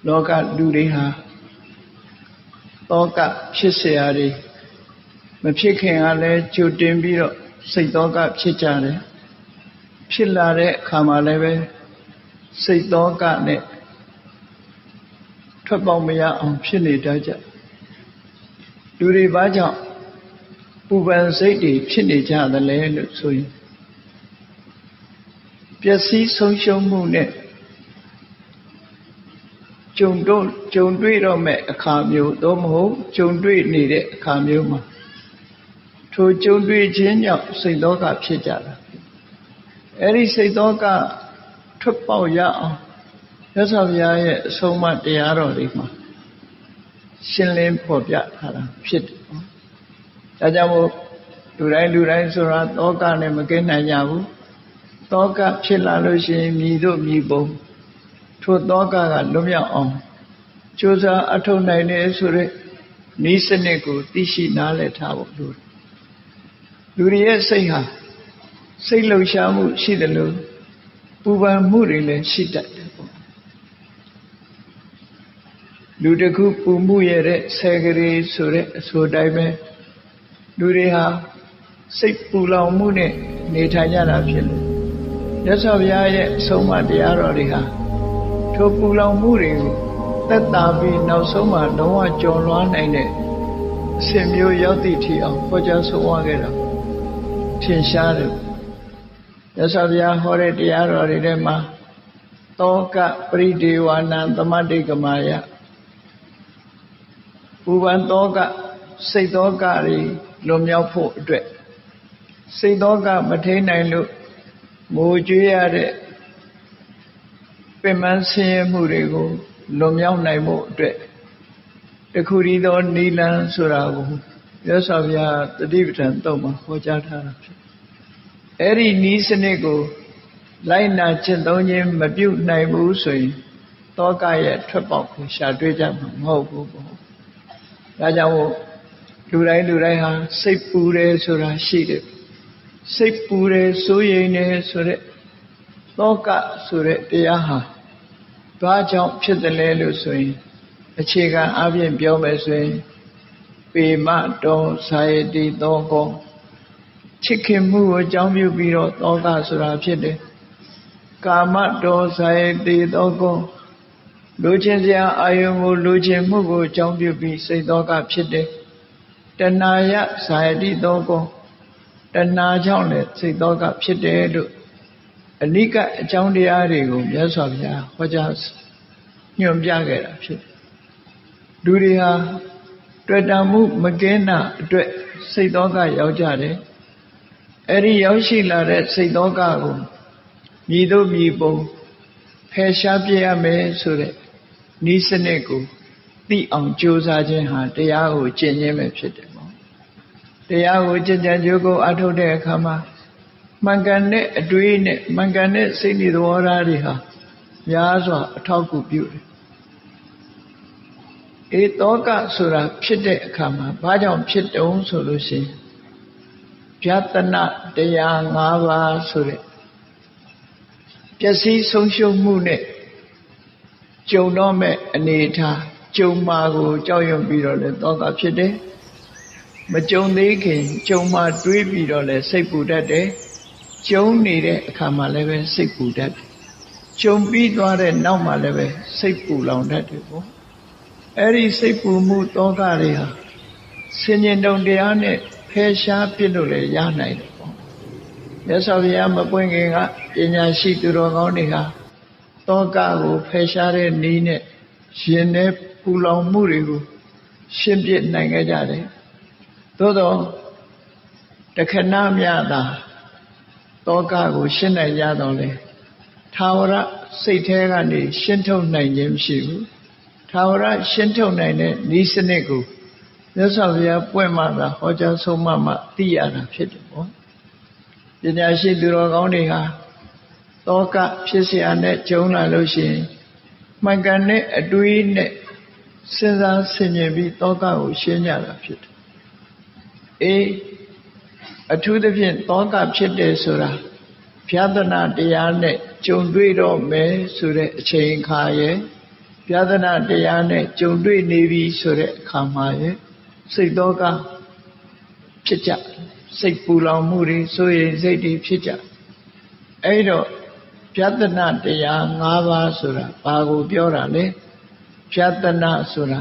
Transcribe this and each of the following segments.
လောကလူတွေဟာတောကဖြစ်เสียတွေမဖြစ်ခင်ကလည်းကြိုတင်ပြီးတော့စိတ်တောကဖြစ်ကြတယ်ဖြစ်လာတဲ့အခါမှာလည်းပဲစိတ်တောကနဲ့ထွက်ပေါက်မရအောင်ဖြစ်နေတတ်ကြလူတွေဘာကြောင့်ပူပန်စိတ်တွေဖြစ်နေကြသလဲလို့ဆိုရင်ပျက်စီးဆုံးရှုံးမှုနဲ့ကြုံတွေ့တော့မဲ့အခါမျိုးသို့မဟုတ်ကြုံတွေ့နေတဲ့အခါမျိုးမှာထိုကြုံတွေ့ခြင်းကြောင့်စိတ်သောကဖြစ်ကြတာအဲ့ဒီစိတ်သောကထွက်ပေါက်ရအောင်မြတ်စွာဘုရားရဲ့အဆုံးအမတရားတော်တွေမှာရှင်းလင်းဖော်ပြထားတာဖြစ်တယ်နော်ဒါကြောင့်မို့လူတိုင်းဆိုတာသောကနဲ့မကင်းနိုင်ကြဘူးသောကဖြစ်လာလို့ရှိရင်မြည်တို့မြည်ပုံထိုသောကလွတ်မြောက်အောင်ကြိုးစားအထောက်နိုင်တယ်ဆိုတဲ့ဤစနစ်ကိုသိရှိနားလည်ထားဖို့လိုတယ်လူတွေရဲ့စိတ်ဟာစိတ်လှုပ်ရှားမှုရှိတယ်လို့ပူပန်မှုတွေလည်းရှိတတ်တယ်ပေါ့လူတစ်ခုပူမှုရတဲ့ဆယ်ကလေးဆိုတဲ့အဆိုတိုင်းပဲလူတွေဟာစိတ်ပူလောင်မှုနဲ့နေထိုင်ကြတာဖြစ်တယ်မြတ်စွာဘုရားရဲ့အဆုံးအမတရားတော်တွေဟာထိုပူလောင်မှုတွေကိုသက်သာပြီးနောက်ဆုံးမှာလုံးဝကျော်လွှားနိုင်တဲ့အစဉ်မျိုးရောက်သည့်ထိအောင်ဟောကြားဆုံးဝါခဲ့တာထင်ရှားတယ်မြတ်စွာဘုရားဟောတဲ့တရားတော်တွေထဲမှာသောကပရိဒေဝနာသမတိကမာယပူပန်သောကစိတ်သောကတွေလွန်မြောက်ဖို့အတွက်စိတ်သောကမထိန်နိုင်လို့ငိုကြွေးရတဲ့ပင်ပန်းဆင်းရဲမှုတွေကိုလွန်မြောက်နိုင်ဖို့အတွက်တခုတည်းသောနိလန်းဆိုတာကိုမြတ်စွာဘုရားတတိပဋ္ဌာန်တုတ်မှာဟောကြားထားတာဖြစ်အဲ့ဒီနည်းစနစ်ကိုလိုက်နာကျင့်သုံးခြင်းမပြုနိုင်ဘူးဆိုရင်တောကရဲ့ထွက်ပေါက်ကိုရှာတွေ့ကြမှာမဟုတ်ဘူးပေါ့ဒါကြောင့်လူတိုင်းဟာစိတ်ပူတယ်ဆိုတာရှိတယ်စိတ်ပူတယ်စိုးရိမ်တယ်ဆိုတဲ့တောကဆိုတဲ့တရားဟာဘာကြောင့်ဖြစ်တယ်လဲလို့ဆိုရင်အခြေခံအပြင်ပြောမယ်ဆိုရင်ပေမတောဇာယတိသောကောချစ်ခင်မှုကိုအကြောင်းပြုပြီးတော့တောကဆိုတာဖြစ်တယ်ကာမတောဇာယတိသောကောလူချင်းစရာအာယုံကိုလူချင်းမှုကိုအကြောင်းပြုပြီးစိတ်တောကဖြစ်တယ်တဏှာယဇာယတိသောကောတဏှာကြောင့်လည်းစိတ်တောကဖြစ်တယ်လို့အနိကအကြောင်းတရားတွေကိုမြတ်စွာဘုရားဟောကြားညွှန်ပြခဲ့တာဖြစ်လူတွေဟာတွေ့တာမှုမကင်းတာအတွက်စိတ်သောကရောက်ကြတယ်အဲ့ဒီရောက်ရှိလာတဲ့စိတ်သောကကိုမြည်တို့မြည်ပုံဖယ်ရှားပြရမယ်ဆိုတဲ့ဤစနစ်ကိုသိအောင်ကြိုးစားခြင်းဟာတရားကိုကျင့်ခြင်းပဲဖြစ်တယ်ပေါ့တရားကိုကြင်ကြံကြိုးကိုအထုတ်တဲ့အခါမှာမှန်ကန်တဲ့အတွေးနဲ့မှန်ကန်တဲ့စိတ်နဲ့သဘောထားတွေဟာများစွာအထောက်အကူပြုတယ်တောကဆိုတာဖြစ်တဲ့အခါမှာဘာကြောင့်ဖြစ်တုံးဆိုလို့ရှိရင်ဗျာတနာတရား၅ပါးဆိုတဲ့ပျက်စီးဆုံးရှုံးမှုနဲ့ကြုံတော့မဲ့အနေထားကြုံမှာကိုကြောက်ရွံ့ပြီးတော့လဲတောကဖြစ်တယ်မကြုံသေးခင်ကြုံမှာတွေးပြီးတော့လဲစိတ်ပူတတ်တယ်ကြုံနေတဲ့အခါမှာလည်းပဲစိတ်ပူတတ်တယ်ကြုံပြီးသွားတဲ့နောက်မှာလည်းပဲစိတ်ပူလောင်တတ်တယ်ပေါ့အဲ့ဒီစိတ်ပူမှုတောကတွေဟာဆင်ញင်တုံတရားနဲ့ဖယ်ရှားပြစ်လို့လည်းရနိုင်တယ်ပေါ့မြတ်စွာဘုရားမပွင့်ခင်ကပညာရှိသူတော်ကောင်းတွေဟာတောကကိုဖယ်ရှားတဲ့နည်းနဲ့ရှင်တဲ့ပူလောင်မှုတွေကိုရှင်းပြနိုင်ကြတယ်သို့တော့တခဏမြတာတောကကိုရှင်းနိုင်ကြတော့လေထာဝရစိတ်ထဲကနေရှင်းထုတ်နိုင်ခြင်းမရှိဘူးထာဝရရှင်းထုတ်နိုင်တဲ့ဤစနစ်ကိုမြတ်စွာဘုရားပွင့်မှသာဟောကြားဆုံးမှသိရတာဖြစ်တယ်ပေါ့ပညာရှိသူတော်ကောင်းတွေဟာတောကဖြစ်เสียနဲ့ကြုံလာလို့ရှိရင်မှန်ကန်တဲ့အတွေးနဲ့စဉ်းစားဆင်ခြင်ပြီးတောကကိုရှင်းကြတာဖြစ်တယ်အထူးသဖြင့်တောကဖြစ်တယ်ဆိုတာဗျာဒနာတရားနဲ့ကြုံတွေ့တော့မယ်ဆိုတဲ့အချိန်ခါရဲ့ ပြဿနာတရားနဲ့ကြုံတွေ့နေပြီဆိုတဲ့အခါမှာရဲ့စိတ်သောကဖြစ်ကြစိတ်ပူလောင်မှုတွေဆိုရင်စိတ်တွေဖြစ်ကြအဲ့တော့ပြဿနာတရား၅ပါးဆိုတာဘာကိုပြောတာလဲပြဿနာဆိုတာ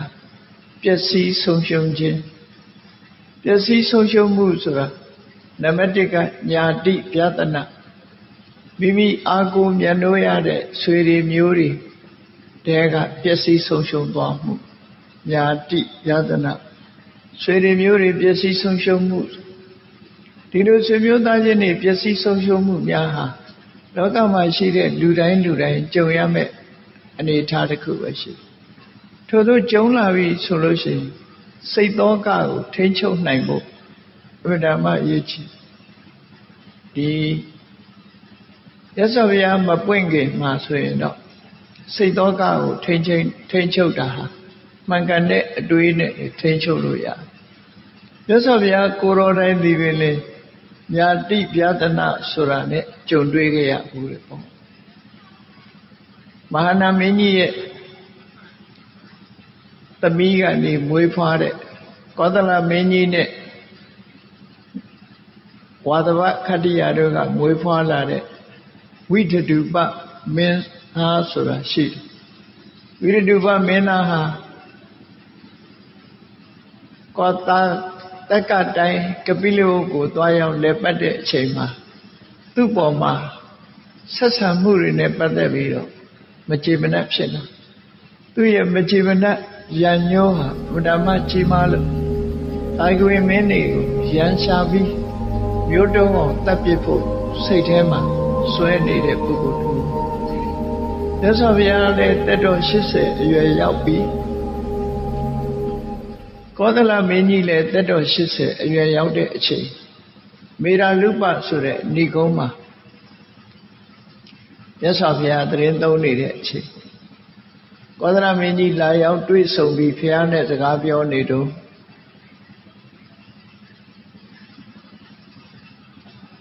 ပျက်စီးဆုံးရှုံးခြင်းပျက်စီးဆုံးရှုံးမှုဆိုတာနံပါတ်1ကညာတိပြဿနာမိမိအာကိုမြတ်လို့ရတဲ့ဆွေတွေမျိုးတွေတဲကပျက်စီးဆုံးရှုံးသွားမှုညာတိပြဿနာဆွေတွေမျိုးတွေပျက်စီးဆုံးရှုံးမှုဒီလိုဆွေမျိုးသားချင်းတွေပျက်စီးဆုံးရှုံးမှုများဟာလောကမှာရှိတဲ့လူတိုင်းကြုံရမယ့်အနေအထားတစ်ခုပဲရှိထို့သောကြုံလာပြီဆိုလို့ရှိရင်စိတ်သောကကိုထိန်းချုပ်နိုင်ဖို့အမှန်တမ်းအရေးကြီးဒီရသော်ဗျာမပွင့်ခင်မှာဆိုရင်တော့စိတ်သောကကိုထိန်းချုပ်တာဟာမှန်ကန်တဲ့အတွေးနဲ့ထိန်းချုပ်လို့ရတယ်ရသော်ဗျာကိုရောတိုင်းဒီပင်လေညာတိပြဿနာဆိုတာနဲ့ကြုံတွေ့ခဲ့ရဘူးလေပေါ့မဟာနာမင်းကြီးရဲ့သမီးကနေမွေးဖွားတဲ့ကောသလမင်းကြီးနဲ့ဝါသဗခတ္တိယတို့ကမွေးဖွားလာတဲ့ဝိတ္တုပမင်းသားဆိုတာရှိတယ်ဝိတ္တုပမင်းသားဟာကောတာတက္ကတိုင်းကပိလဝုကိုသွားရောက်လည်ပတ်တဲ့အချိန်မှာသူ့ပေါ်မှာဆက်ဆံမှုတွေနဲ့ပတ်သက်ပြီးတော့မကြေမနက်ဖြစ်လာသူ့ရဲ့မကြေမနက်ရန်ညှိုးဟာဘုဒ္ဓမကြီးမားလို့အာဂဝေမင်းတွေကိုရန်ရှာပြီးမျိုးတုံးအောင်တပ်ပစ်ဖို့စိတ်ထဲမှာစွဲနေတဲ့ပုဂ္ဂိုလ်တူမြတ်စွာဘုရားလည်းတက်တော်80အရွယ်ရောက်ပြီးကောသလမင်းကြီးလည်းတက်တော်80အရွယ်ရောက်တဲ့အချိန်မေရာလုပဆိုတဲ့ဏိကုံးမှာမြတ်စွာဘုရားတရင်သုံးနေတဲ့အချိန်ကောသလမင်းကြီးလာရောက်တွေ့ဆုံပြီးဘုရားနဲ့စကားပြောနေတော့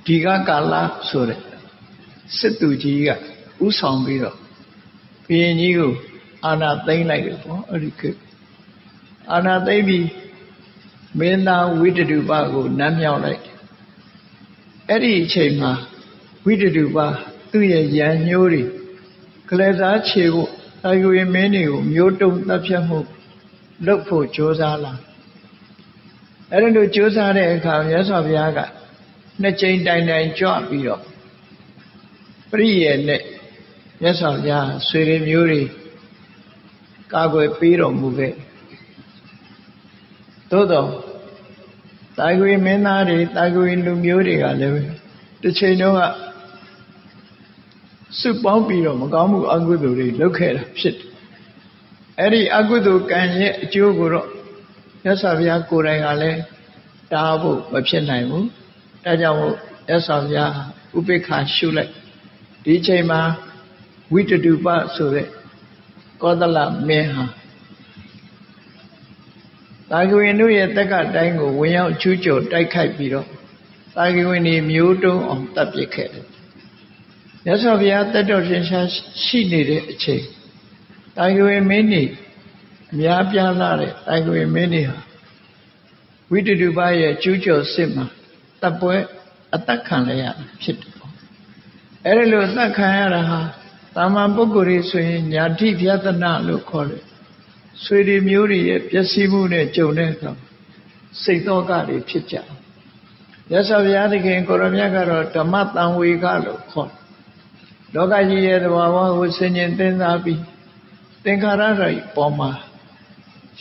ဒီကကာလဆိုတဲ့စစ်သူကြီးကဥဆောင်ပြီးတော့ဘုရင်ကြီးကိုအာဏာသိမ်းလိုက်တယ်ပေါ့အဲ့ဒီခေတ်အာဏာသိမ်းပြီးမင်းသားဝိတ္တုပကိုနမ်းမြောက်လိုက်အဲ့ဒီအချိန်မှာဝိတ္တုပသူ့ရဲ့ရန်ညှိုးတွေကလေးစားခြေဖို့အာဂဝေမင်းတွေကိုမျိုးတုံတပ်ဖြတ်မှုလုပ်ဖို့ကြိုးစားလာအဲ့ဒါလိုကြိုးစားတဲ့အခါမြတ်စွာဘုရားကနှစ်ကြိမ်တိုင်ကြွပြီးတော့ပရိယေနဲ့မြတ်စွာဘုရားဆွေတွေမျိုးတွေကာကွယ်ပေးတော်မူခဲ့သို့တော့တာဂဝေမင်းသားတွေတာဂဝေလူမျိုးတွေကလည်းတစ်ချိန်တော့စုပေါင်းပြီးတော့မကောင်းမှုအကုသိုလ်တွေလုပ်ခဲ့တာဖြစ်တယ်အဲ့ဒီအကုသိုလ်ကံရဲ့အကျိုးကိုတော့မြတ်စွာဘုရားကိုယ်တိုင်ကလည်းတားဖို့မဖြစ်နိုင်ဘူးဒါကြောင့်မြတ်စွာဘုရားဥပိ္ပခာရှုလိုက်ဒီချိန်မှာဝိတ္တုပဆိုတဲ့ကောသလမင်းဟာတာဂဝေတို့ရဲ့တက္ကတိုင်းကိုဝင်ရောက်ကျူးကျော်တိုက်ခိုက်ပြီးတော့တာဂဝေနေမျိုးတုံးအောင်တပ်ပစ်ခဲ့တယ်မြတ်စွာဘုရားတက်တော်ရှင်ရှားရှိနေတဲ့အချိန်တာဂဝေမင်းကြီးအများပြားလာတဲ့တာဂဝေမင်းကြီးဟာဝိတ္တုပရဲ့ကျူးကျော်စစ်မှာတပ်ပွဲအသက်ခံရတာဖြစ်တယ်ပေါ့အဲ့ဒါလိုအသက်ခံရတာဟာတာမန်ပုဂ္ဂိုလ်တွေဆိုရင်ညာတိပြဿနာလို့ခေါ်တယ်ဆွေတွေမျိုးတွေရဲ့ပျက်စီးမှုနဲ့ကြုံတဲ့အခါစိတ်သောကတွေဖြစ်ကြမြတ်စွာဘုရားသခင်ကိုရမြတ်ကတော့ဓမ္မတန်ဝေကလို့ခေါ်လောကကြီးရဲ့သဘာဝကိုဆင်ញင်သင်္သာပြီးသင်္ခါရတွေပေါ်မှာ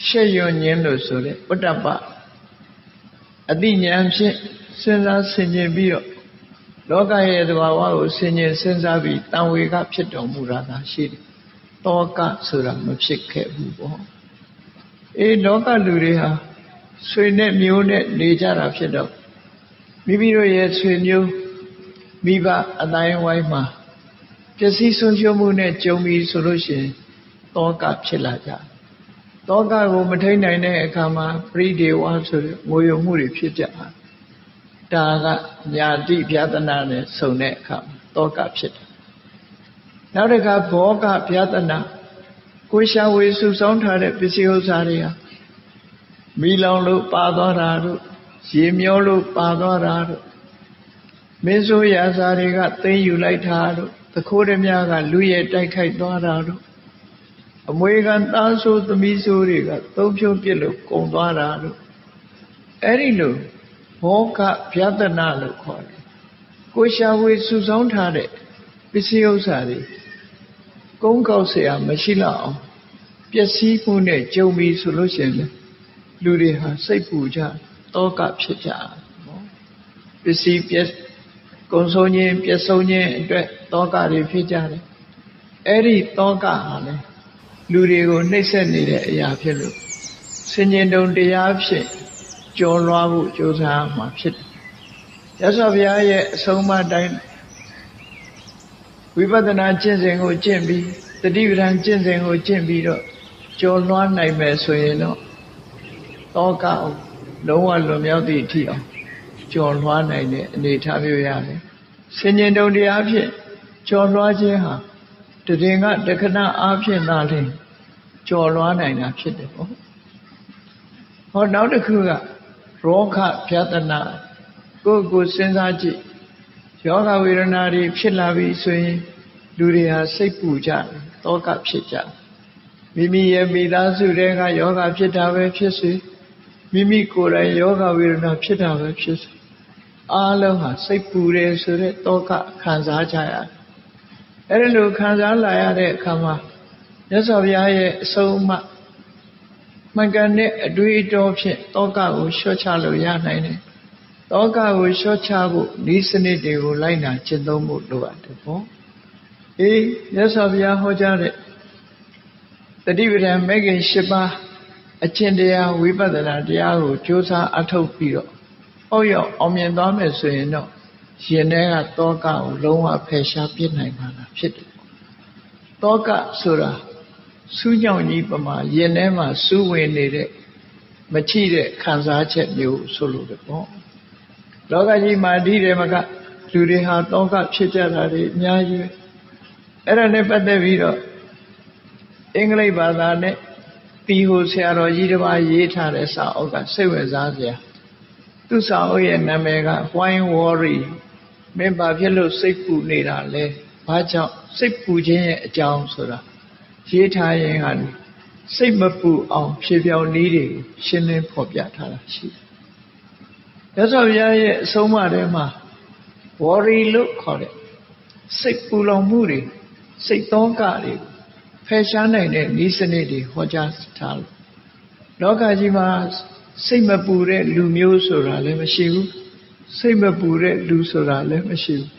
ရှက်ရွံ့ခြင်းလို့ဆိုတဲ့ဥတ္တပအတိဉာဏ်ဖြင့်စဉ်းစားဆင်ခြင်ပြီးတော့လောကရဲ့သဘာဝကိုဆင်ခြင်စဉ်းစားပြီးတန်ဝေကဖြစ်တော်မူတာသာရှိတယ်။တောကဆိုတာမဖြစ်ခဲ့ဘူးပေါ့။လောကလူတွေဟာဆွေနဲ့မျိုးနဲ့နေကြတာဖြစ်တော့မိမိတို့ရဲ့ဆွေမျိုးမိဘအတိုင်းဝိုင်းမှာပျက်စီးဆုံးရှုံးမှုနဲ့ကြုံပြီးဆိုလို့ရှိရင်တောကဖြစ်လာကြ။တောကကိုမထိန်နိုင်တဲ့အခါမှာပရိဒေဝဆိုတဲ့ငိုယုံမှုတွေဖြစ်ကြတာ။ဒါကညာတိပြဿနာနဲ့ဆုံတဲ့အခါတောကဖြစ်တယ်။နောက်တစ်ခါဘောကပြဿနာ ကိုရှာဝေစုဆောင်းထားတဲ့ပစ္စည်းဥစ္စာတွေဟာမီလောင်လို့ပါသွားတာတို့ရေမျောလို့ပါသွားတာတို့မင်းဆိုးရာဇာတွေကသိမ်းယူလိုက်တာတို့သခိုးဓမြကလူရဲ့တိုက်ခိုက်သွားတာတို့အမွေခံသားဆိုးသမီးဆိုးတွေကသုံးဖြုံးပြစ်လို့ကုန်သွားတာတို့အဲ့ဒီလိုဘောကဗျာဒနာလို့ခေါ်တယ်ကိုရှာဝေစုဆောင်းထားတဲ့ပစ္စည်းဥစ္စာတွေကုန်းကောက်เสียမရှိတော့အောင်ပျက်စီးမှုနဲ့ကြုံပြီဆိုလို့ရှိရင်လူတွေဟာစိတ်ပူကြတောကဖြစ်ကြနော်ပစ္စည်းပြက်ကုံဆုံးခြင်းပျက်ဆုံးခြင်းအတွက်တောကတွေဖြစ်ကြတယ်အဲ့ဒီတောကဟာလေလူတွေကိုနှိပ်စက်နေတဲ့အရာဖြစ်လို့ဆင်ញင်တုံတရားဖြင့်ကျော်လွှားဖို့ကြိုးစားမှာဖြစ်တယ်ရသော်ဘုရားရဲ့အဆုံးအမတိုင်းဝိပဿနာကျင့်စဉ်ကိုကျင့်ပြီးတတိပဌာန်ကျင့်စဉ်ကိုကျင့်ပြီးတော့ကျော်လွှားနိုင်မယ်ဆိုရင်တော့တောကလုံးဝလွန်မြောက်သည့်အထိအောင်ကျော်လွှားနိုင်တဲ့အနေအထားမျိုးရတယ်ဆင်ញင်တုံတရားဖြင့်ကျော်လွှားခြင်းဟာတည်ငါတခဏအားဖြင့်သာလျှင်ကျော်လွှားနိုင်တာဖြစ်တယ်ပေါ့ဟောနောက်တစ်ခုကရောဂဗျာဒနာကိုယ်စဉ်းစားကြည့်ယောဂဝေဒနာတွေဖြစ်လာပြီဆိုရင်လူတွေဟာစိတ်ပူကြတယ်တောကဖြစ်ကြမိမိရဲ့မိသားစုတွေကယောဂဖြစ်တာပဲဖြစ်စေမိမိကိုယ်တိုင်ယောဂဝေဒနာဖြစ်တာပဲဖြစ်စေအားလုံးဟာစိတ်ပူတယ်ဆိုတဲ့တောကခံစားကြရတယ်အဲ့ဒီလိုခံစားလာရတဲ့အခါမှာမြတ်စွာဘုရားရဲ့အဆုံးအမမှန်ကန်တဲ့အတွေ့အကြုံဖြင့်တောကကိုလျှော့ချလို့ရနိုင်တယ်တောကကိုလျှော့ချဖို့ဤစနစ်တွေကိုလိုက်နာကျင့်သုံးဖို့လိုအပ်တယ်ပေါ့အေးမြတ်စွာဘုရားဟောကြားတဲ့တတိပဌာန်မဲ့ခင်၈ပါးအကျင့်တရားဝိပဿနာတရားကိုကြိုးစားအထောက်ပြီးတော့အောက်ရောက်အောင်မြင်သွားမယ်ဆိုရင်တော့ရင်ထဲကတောကကိုလုံးဝဖယ်ရှားပြစ်နိုင်မှာဖြစ်တယ်တောကဆိုတာစူးညောင်ကြီးပမာရင်ထဲမှာစူးဝင်နေတဲ့မချိတဲ့ခံစားချက်မျိုးဆိုလို့ပေါ့လောကကြီးမှာဒီတယ်မကလူတွေဟာတောကဖြစ်ကြတာတွေအများကြီးပဲအဲ့ဒါနဲ့ပတ်သက်ပြီးတော့အင်္ဂလိပ်ဘာသာနဲ့တီဟိုဆရာတော်ကြီးတစ်ပါးရေးထားတဲ့စာအုပ်ကစိတ်ဝင်စားစရာသူစာအုပ်ရဲ့နာမည်က Why Worry မင်းဘာဖြစ်လို့စိတ်ပူနေတာလဲဘာကြောင့်စိတ်ပူခြင်းရဲ့အကြောင်းဆိုတာရေးထားရင်ဟာစိတ်မပူအောင်ဖြေပြောင်းနည်းတွေကိုရှင်းလင်းဖော်ပြထားတာရှိတယ်။မြတ်စွာဘုရားရဲ့အဆုံးအမထဲမှာ worry လို့ခေါ်တဲ့စိတ်ပူလောင်မှုတွေစိတ်သောကတွေဖယ်ရှားနိုင်တဲ့နည်းစနစ်တွေဟောကြားထားလို့လောကကြီးမှာစိတ်မပူတဲ့လူမျိုးဆိုတာလည်းမရှိဘူးစိတ်မပူတဲ့လူဆိုတာလည်းမရှိဘူး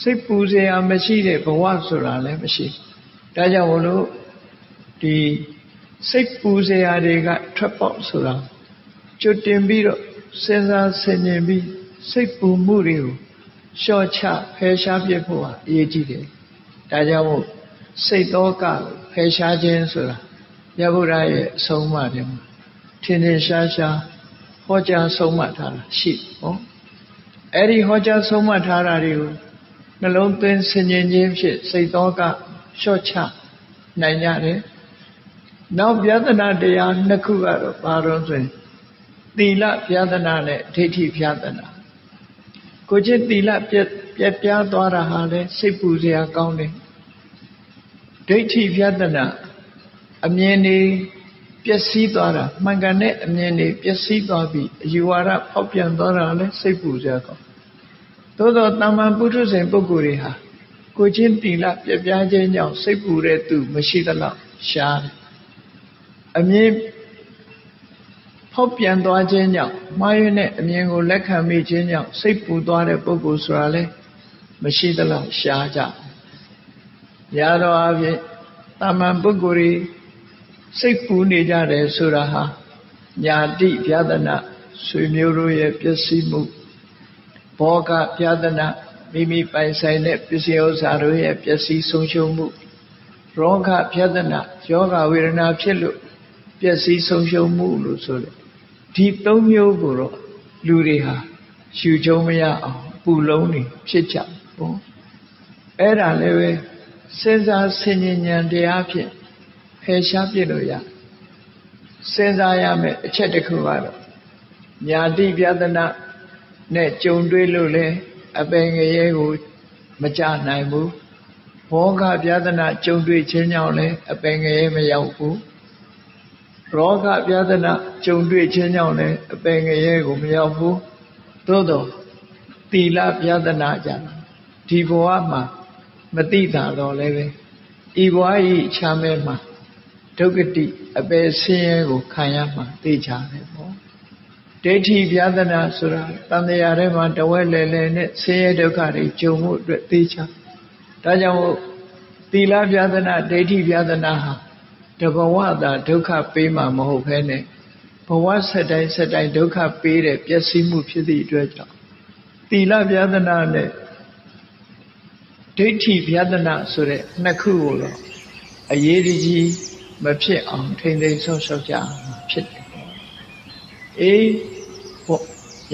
စိတ်ပူစရာမရှိတဲ့ဘဝဆိုတာလည်းမရှိဘူးဒါကြောင့်မလို့ဒီစိတ်ပူစရာတွေကထွက်ပေါက်ဆိုတာကြွတင်ပြီးတော့စဉ်းစားဆင်ခြင်ပြီးစိတ်ပူမှုတွေကိုလျှော့ချဖယ်ရှားပြဖို့ဟာအရေးကြီးတယ်ဒါကြောင့်မို့စိတ်သောကကိုဖယ်ရှားခြင်းဆိုတာမြတ်ဗုဒ္ဓရဲ့အဆုံးအမတွေမှာထင်ထင်ရှားရှားဟောကြားဆုံးမထားတာရှိဟောအဲ့ဒီဟောကြားဆုံးမထားတာတွေကိုနှလုံးသွင်းဆင်ခြင်ခြင်းဖြင့်စိတ်သောကလျှော့ချနိုင်ကြတယ်နောက်ဗျာဒနာတရားနှစ်ခုကတော့ဘာလို့ဆိုရင်သီလဗျာဒနာနဲ့ဒိဋ္ဌိဗျာဒနာကိုကျင့်သီလပြက်ပြားသွားတာဟာလေစိတ်ပူစရာကောင်းတယ်ဒိဋ္ဌိဗျာဒနာအမြင်တွေပျက်စီးသွားတာမှန်ကန်တဲ့အမြင်တွေပျက်စီးသွားပြီးအယူဝါဒဖောက်ပြန်သွားတာလည်းစိတ်ပူစရာကောင်းသို့သောတမ္မာပုထုဇဉ်ပုဂ္ဂိုလ်တွေဟာကိုချင်းသီလပြပြခြင်းကြောင့်စိတ်ပူတဲ့သူမရှိသလောက်ရှားတယ်အမြင်ဖောက်ပြန်သွားခြင်းကြောင့်မှားယွင်းတဲ့အမြင်ကိုလက်ခံမိခြင်းကြောင့်စိတ်ပူသွားတဲ့ပုဂ္ဂိုလ်ဆိုတာလည်းမရှိသလောက်ရှားကြရတော့အဖြစ်တမ္မာပုဂ္ဂိုလ်တွေစိတ်ပူနေကြတယ်ဆိုတာဟာညာတိဗျာဒနာဆွေမျိုးတို့ရဲ့ပျက်စီးမှုဘောကဗျာဒနာမိမိပိုင်ဆိုင်တဲ့ပစ္စည်းဥစ္စာတို့ရဲ့ပျက်စီးဆုံးရှုံးမှုရောဂဗျာဒနာယောဂဝေဒနာဖြစ်လို့ပျက်စီးဆုံးရှုံးမှုလို့ဆိုတယ်ဒီသုံးမျိုးကိုတော့လူတွေဟာရှုချုံမရအောင်ပူလုံးနေဖြစ်ကြပေါ့အဲ့ဒါလည်းပဲစဉ်းစားဆင်ခြင်ဉာဏ်တရားဖြင့်ဖ ဖယ်ရှားပြစ်လို့ရစဉ်းစားရမယ်အချက်တစ်ခုကတော့ညာတိပြဒနာနဲ့ကြုံတွေ့လို့လဲအပင်ငရဲကိုမကြနိုင်ဘူးဘောဂပြဒနာကြုံတွေ့ခြင်းကြောင့်လဲအပင်ငရဲမရောက်ဘူးရောဂပြဒနာကြုံတွေ့ခြင်းကြောင့်လဲအပင်ငရဲကိုမရောက်ဘူးသို့တော့သီလပြဒနာကြဒီဘဝမှာမတိတာတော့လည်းပဲဤဘဝဤချမ်းမဲမှာဒုက္ခတိအပယ်ဆင်းရဲကိုခံရမှာသိကြတယ်ပေါ့ဒိဋ္ဌိပြဒနာဆိုတာတန်တရားထဲမှာတဝဲလဲလဲနဲ့ဆင်းရဲဒုက္ခတွေကြုံမှုအတွက်သိချဒါကြောင့်သီလပြဒနာဒိဋ္ဌိပြဒနာဟာတဘဝသာဒုက္ခပေးမှာမဟုတ်ဘဲနဲ့ဘဝဆက်တိုင်းဆက်တိုင်းဒုက္ခပေးတဲ့ပျက်စီးမှုဖြစ်သည့်အတွက်ကြောင့်သီလပြဒနာနဲ့ဒိဋ္ဌိပြဒနာဆိုတဲ့နှစ်ခုကိုတော့အရေးကြီးမဖြစ်အောင်ထိမ့်သိမ်းဆောက်ရှောက်ကြမှာဖြစ်တယ်အေး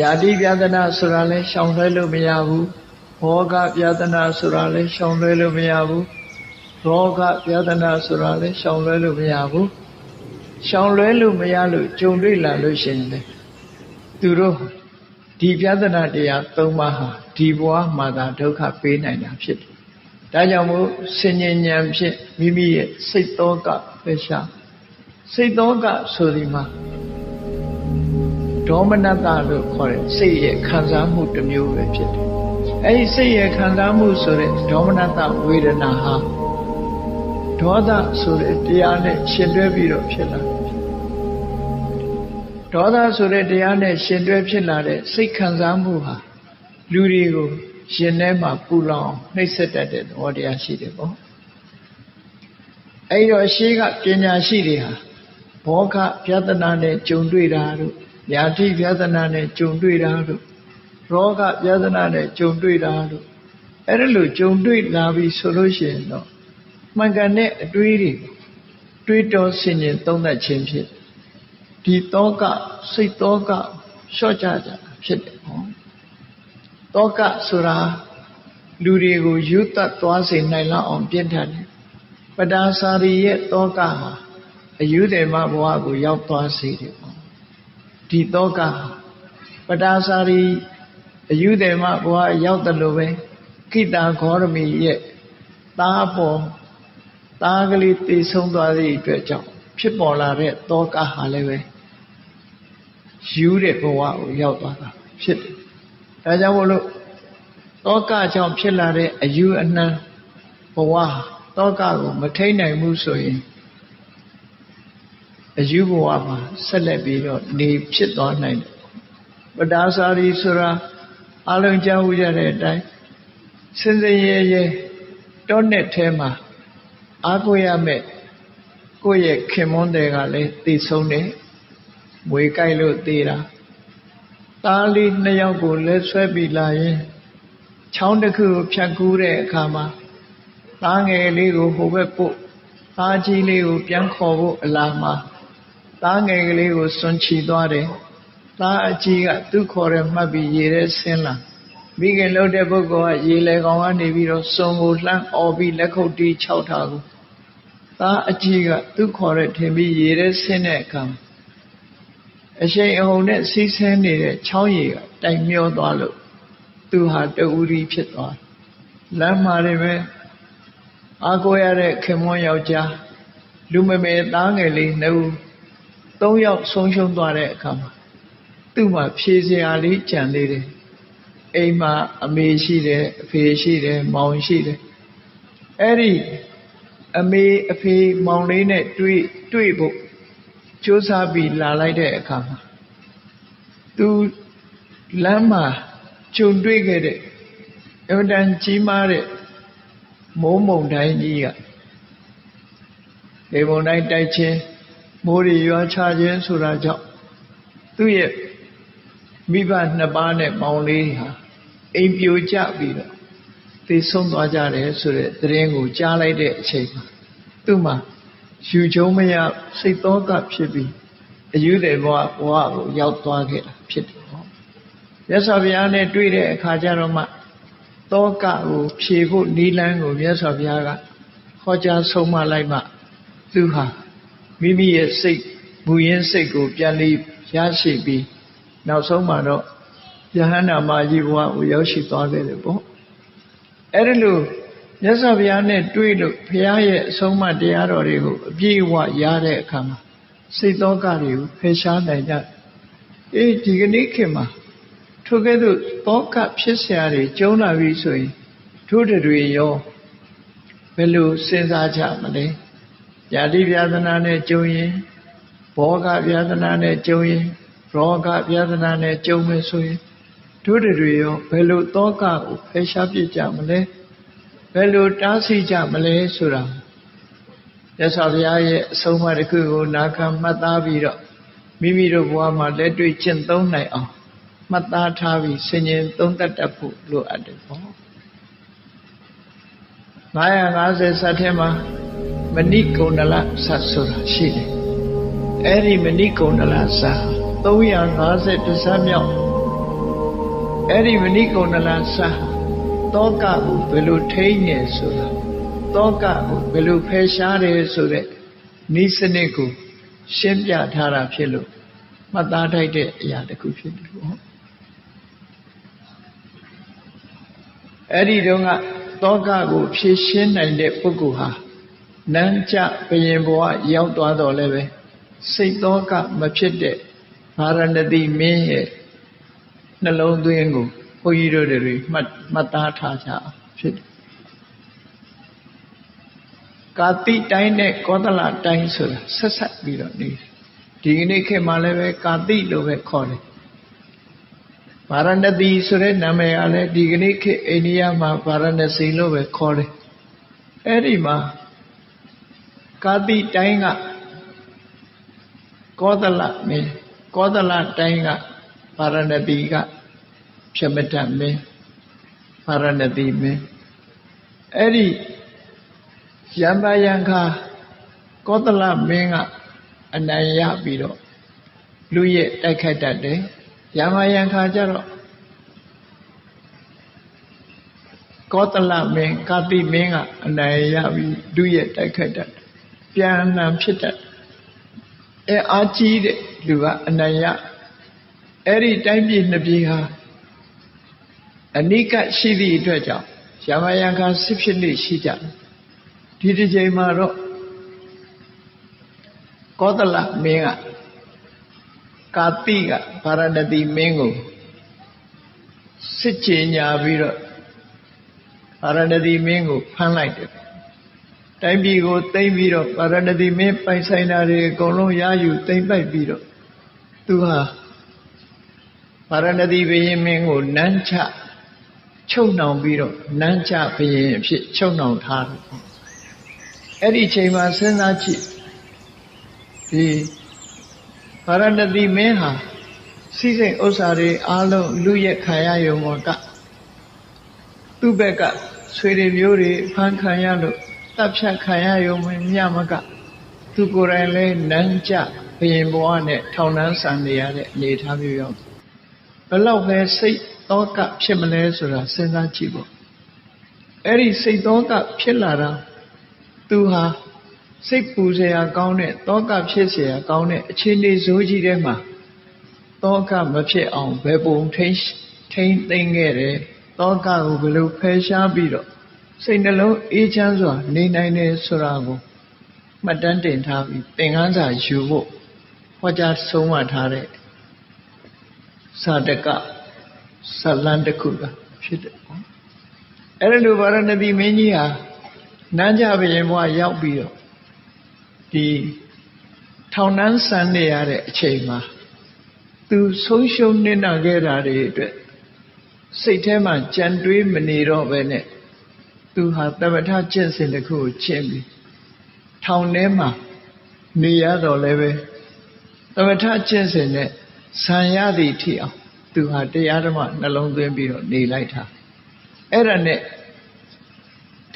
ယာတိပြဒနာဆိုတာလဲရှောင်လွှဲလို့မရဘူးဘောဂပြဒနာဆိုတာလဲရှောင်လွှဲလို့မရဘူးရောဂပြဒနာဆိုတာလဲရှောင်လွှဲလို့မရဘူးရှောင်လွှဲလို့မရလို့ကြုံတွေ့လာလို့ရှိရင်လေသူတို့ဒီပြဒနာတရား၃ပါးဟာဒီဘဝမှာသာဒုက္ခပေးနိုင်တာဖြစ်တယ်ဒါကြောင့်မို့ဆင်ញဉဏ်ဖြင့်မိမိရဲ့စိတ်သောကပဲရှာစိတ်သောကဆိုဒီမှာဒေါမနတလို့ခေါ်တဲ့စိတ်ရဲ့ခံစားမှုတစ်မျိုးပဲဖြစ်တယ်အဲဒီစိတ်ရဲ့ခံစားမှုဆိုတဲ့ဒေါမနတဝေဒနာဟာဒေါသဆိုတဲ့တရားနဲ့ရှင်တွဲပြီးတော့ဖြစ်လာတယ်ဒေါသဆိုတဲ့တရားနဲ့ရှင်တွဲဖြစ်လာတဲ့စိတ်ခံစားမှုဟာလူတွေကိုရှင်ထဲမှာပူလောင်နှိပ်စက်တတ်တဲ့သဘောတရားရှိတယ်ပေါ့အဲဒီတော့ရှေးကပညာရှိတွေဟာဘောဂပြဒနာနဲ့ကြုံတွေ့တာတို့ယာတိပြဒနာနဲ့ကြုံတွေ့တာတို့ရောဂပြဒနာနဲ့ကြုံတွေ့တာတို့အဲ့ဒါလို့ကြုံတွေ့လာပြီဆိုလို့ရှိရင်တော့မှန်ကန်တဲ့အတွေးတွေးတော်ဆင်ញင်သုံးသပ်ခြင်းဖြစ်ဒီတောကစိတ်တောကလျှော့ကြကြဖြစ်တယ်ဟောတောကဆိုတာလူတွေကိုယူတတ်သွားစေနိုင်လောက်အောင်ပြင်းထန်တယ်ပဒါစာရီရဲ့တောကဟာအယူတယ်မဘဝကိုရောက်သွားစေတယ်ပေါ့ဒီတောကပဒါစာရီအယူတယ်မဘဝရောက်တယ်လို့ပဲခိတာဂေါရမီရဲ့သားပေါ်သားကလေးတည်ဆုံးသွားသည့်အတွက်ကြောင့်ဖြစ်ပေါ်လာတဲ့တောကဟာလည်းပဲယူတဲ့ဘဝကိုရောက်သွားတာဖြစ်တယ်ဒါကြောင့်မို့လို့တောကကြောင့်ဖြစ်လာတဲ့အယူအနှံဘဝတောကကိုမထိန်နိုင်ဘူးဆိုရင်အယူဘဝမှာဆက်လက်ပြီးတော့နေဖြစ်သွားနိုင်တယ်ပဒါစာရီဆိုတာအလုံးကြားဥကြတဲ့အတိုင်းစင်စင်ရဲရဲတောနဲ့ထဲမှာအားကိုးရမယ်ကိုယ့်ရဲ့ခင်မွန်းတွေကလည်းတည်ဆုံးတယ်မွေကြိုက်လို့တည်တာသားလေးနှစ်ယောက်ကိုလဲဆွဲပြီးလာရင်ချောင်းတစ်ခုကိုဖြတ်ကူးတဲ့အခါမှာသားငယ်လေးကိုဟိုဘက်ပို့သားကြီးလေးကိုပြန်ခေါ်ဖို့အလားမှာသားငယ်ကလေးကိုစွန့်ချီသွားတယ်သားအကြီးကသူ့ခေါ်တယ်မှတ်ပြီးရေထဲဆင်းလာမိခင်လှုပ်တဲ့ပုဂ္ဂိုလ်ကရေလေကောင်ကနေပြီးတော့စွန်ကိုလှမ်းអော်ပြီးလက်ခုပ်တီးခြောက်ထားကိုသားအကြီးကသူ့ခေါ်တဲ့ထင်ပြီးရေထဲဆင်းတဲ့အခါအရှိန်အဟုန်နဲ့စီးဆင်းနေတဲ့ချောင်းရည်ကတိုင်မျောသွားလို့သူဟာတူရီဖြစ်သွားလမ်းမှာနေပဲအာကိုရတဲ့ခင်မွန်းယောက်ျားလူမမေသားငယ်လေးနှစ်ဦး၃ယောက်ဆုံးရှုံးသွားတဲ့အခါမှာသူ့မှာဖြေစရာလေးကြံသေးတယ်အိမ်မှာအမေရှိတယ်အဖေရှိတယ်မောင်ရှိတယ်အဲ့ဒီအမေအဖေမောင်လေးနဲ့တွေ့ဖို့ကြိုးစားပြီးလာလိုက်တဲ့အခါမှာသူလမ်းမှာကြုံတွေ့ခဲ့တဲ့အမှန်တန်ကြီးမားတဲ့မိုးမုန်တိုင်းကြီးကလေမုန်တိုင်းတိုက်ခြင်းမိုးတွေရွာချခြင်းဆိုတာကြောင့်သူ့ရဲ့မိဘနှစ်ပါးနဲ့မောင်လေးဟာအိမ်ပြိုကျပြီးတော့သေဆုံးသွားကြတယ်ဆိုတဲ့သတင်းကိုကြားလိုက်တဲ့အချိန်မှာသူ့မှာယူချုံမရစိတ်သောကဖြစ်ပြီးအယူတယ်ဘဝကိုရောက်သွားခဲ့တာဖြစ်တယ်ဟောမြတ်စွာဘုရားနဲ့တွေ့တဲ့အခါကျတော့မှသောကကိုဖြေဖို့နီးလန်းကိုမြတ်စွာဘုရားကဟောကြားဆုံးမလိုက်မှသူဟာ မိမိရဲ့စိတ်မူရင်းစိတ်ကိုပြန်လည်ရရှိပြီးနောက်ဆုံးမှာတော့ယဟန္တာမကြီးဘဝကိုရောက်ရှိသွားခဲ့တယ်ပေါ့အဲ့ဒါလို့မြတ်စွာဘုရားနဲ့တွေ့လို့ဘုရားရဲ့အဆုံးအမတရားတော်တွေကိုအပြည့်အဝရတဲ့အခါမှာစိတ်သောကတွေကိုဖယ်ရှားနိုင်ကြဒီကနေ့ခေတ်မှာထိုကဲ့သို့သောကဖြစ်เสียတွေကျုံလာပြီဆိုရင်ထို့တွေရောဘယ်လိုစဉ်းစားကြမလဲญาတိပြဒနာနဲ့ကျုံရင်ဘောဂပြဒနာနဲ့ကျုံရင်ရောဂပြဒနာနဲ့ကျုံမယ်ဆိုရင်တို့တွေရောဘယ်လိုသောကကိုဖယ်ရှားပြစ်ကြမလဲဘယ်လိုတားဆီးကြမလဲဆိုတာမြတ်စွာဘုရားရဲ့အဆုံးအမတစ်ခုကိုနာခံမှတ်သားပြီးတော့မိမိတို့ဘဝမှာလက်တွေ့ကျင့်သုံးနိုင်အောင်မှတ်သားထားပြီးဆင်ခြင်သုံးသပ်တတ်ဖို့လိုအပ်တယ်ပေါ့950ဇတ်ထဲမှာမဏိကုန္ဒလဇတ်ဆိုတာရှိတယ်အဲ့ဒီမဏိကုန္ဒလဇတ်350ဇတ်မြောက်အဲ့ဒီမဏိကုန္ဒလဇတ်သောကကိုဘယ်လိုထိန်းနေဆိုတာသောကကိုဘယ်လိုဖယ်ရှားတယ်ဆိုတဲ့ဤစနစ်ကိုရှင်းပြထားတာဖြစ်လို့မှတ်သားထိုက်တဲ့အရာတစ်ခုဖြစ်တယ်ပေါ့အဲ့ဒီတုန်းကသောကကိုဖြေရှင်းနိုင်တဲ့ပုဂ္ဂိုလ်ဟာနန်းကျဘယင်ဘဝရောက်သွားတော့လည်းပဲစိတ်သောကမဖြစ်တဲ့ဗာရဏသီမင်းရဲ့နှလုံးသွင်းကိုဘုန်းကြီးတို့တွေမှတ်သားထားကြအောင်ဖြစ်တယ်ကာတိတိုင်းနဲ့ကောသလတိုင်းဆိုတာဆက်ဆက်ပြီးတော့နေဒီကနေ့ခေတ်မှာလည်းပဲကာတိလို့ပဲခေါ်တယ်ဗာရဏသီဆိုတဲ့နာမည်ကလည်းဒီကနေ့ခေတ်အိန္ဒိယမှာဗာရဏစီလို့ပဲခေါ်တယ်အဲ့ဒီမှာကာတိတိုင်းကကောသလမင်းကောသလတိုင်းကဗာရဏသီကဖြမတမင်းဗာရဏသီမင်းအဲ့ဒီယံပါယံခါကောသလမင်းကအနိုင်ရပြီးတော့လူရဲ့တိုက်ခိုက်တတ်တယ်ယံပါယံခါကျတော့ကောသလမင်းကာတိမင်းကအနိုင်ရပြီးလူရဲ့တိုက်ခိုက်တတ်ပြန်လှန်ဖြစ်တတ်အားကြီးတဲ့လူကအနိုင်ရအဲ့ဒီတိုင်းပြည်နှစ်ပြည်ဟာအနိကရှိသည့်အတွက်ကြောင့်ယမယံခါစစ်ဖြစ်နေရှိကြဒီတစ်ချိန်မှာတော့ကောသလမင်းကကာတိကဗာရဏသီမင်းကိုစစ်ချေညာပြီးတော့ဗာရဏသီမင်းကိုဖမ်းလိုက်တယ်တိုင်းပြည်ကိုသိမ်းပြီးတော့ဗာရဏသီမင်းပိုင်ဆိုင်တာတွေအကုန်လုံးရယူသိမ်းပိုက်ပြီးတော့သူဟာဗာရဏသီဘုရင်မင်းကိုနန်းချချုပ်နှောင်ပြီးတော့နန်းချဘုရင်အဖြစ်ချုပ်နှောင်ထားတယ်အဲ့ဒီချိန်မှာစဉ်းစားကြည့်ဒီဗာရဏသီမင်းဟာစီးစိမ်ဥစ္စာတွေအားလုံးလူရက်ခံရရုံကသူ့ဘက်ကဆွေတွေမျိုးတွေဖမ်းခံရလို့တပ်ဖြတ်ခံရရုံမြမကသူကိုယ်တိုင်လဲနန်းကျဘုရင်ဘဝနဲ့ထောင်နှန်းဆန်နေရတဲ့အနေအထားမျိုးရောက်ဘယ်လောက်ပဲစိတ်သောကဖြစ်မလဲဆိုတာစဉ်းစားကြည့်ပေါ့အဲ့ဒီစိတ်သောကဖြစ်လာတာသူဟာစိတ်ပူစရာကောင်းတဲ့သောကဖြစ်เสียကောင်းတဲ့အခြေအနေဇိုးကြီးထဲမှာသောကမဖြစ်အောင်ဘယ်ပုံထိန်းသိမ်းခဲ့တယ်သောကကိုဘယ်လိုဖယ်ရှားပြီးတော့စိတ်နှလုံးအေးချမ်းစွာနေနိုင်တယ်ဆိုတာကိုမှတ်တမ်းတင်ထားပြီးသင်ခန်းစာယူဖို့ဟောကြားဆုံးမထားတဲ့စာတကဇလန်တစ်ခုကဖြစ်တယ်ပေါ့အဲ့လိုဗာရဏသီမင်းကြီးဟာနန်းကြဘုရင်ဘဝရောက်ပြီးတော့ဒီထောင်နှန်းဆန်နေရတဲ့အချိန်မှာသူဆုံးရှုံးနေနာခဲ့တာတွေအတွက်စိတ်ထဲမှာကြံတွေးမနေတော့ပဲနဲ့သူဟာသမထကျင့်စဉ်တစ်ခုကိုကျင့်ပြီးထောင်ထဲမှာနေရတော့လည်းပဲသမထကျင့်စဉ်နဲ့ဇံရသည့်ထိအောင်သူဟာတရားဓမ္မနှလုံးသွင်းပြီးတော့နေလိုက်တာအဲ့ဒါနဲ့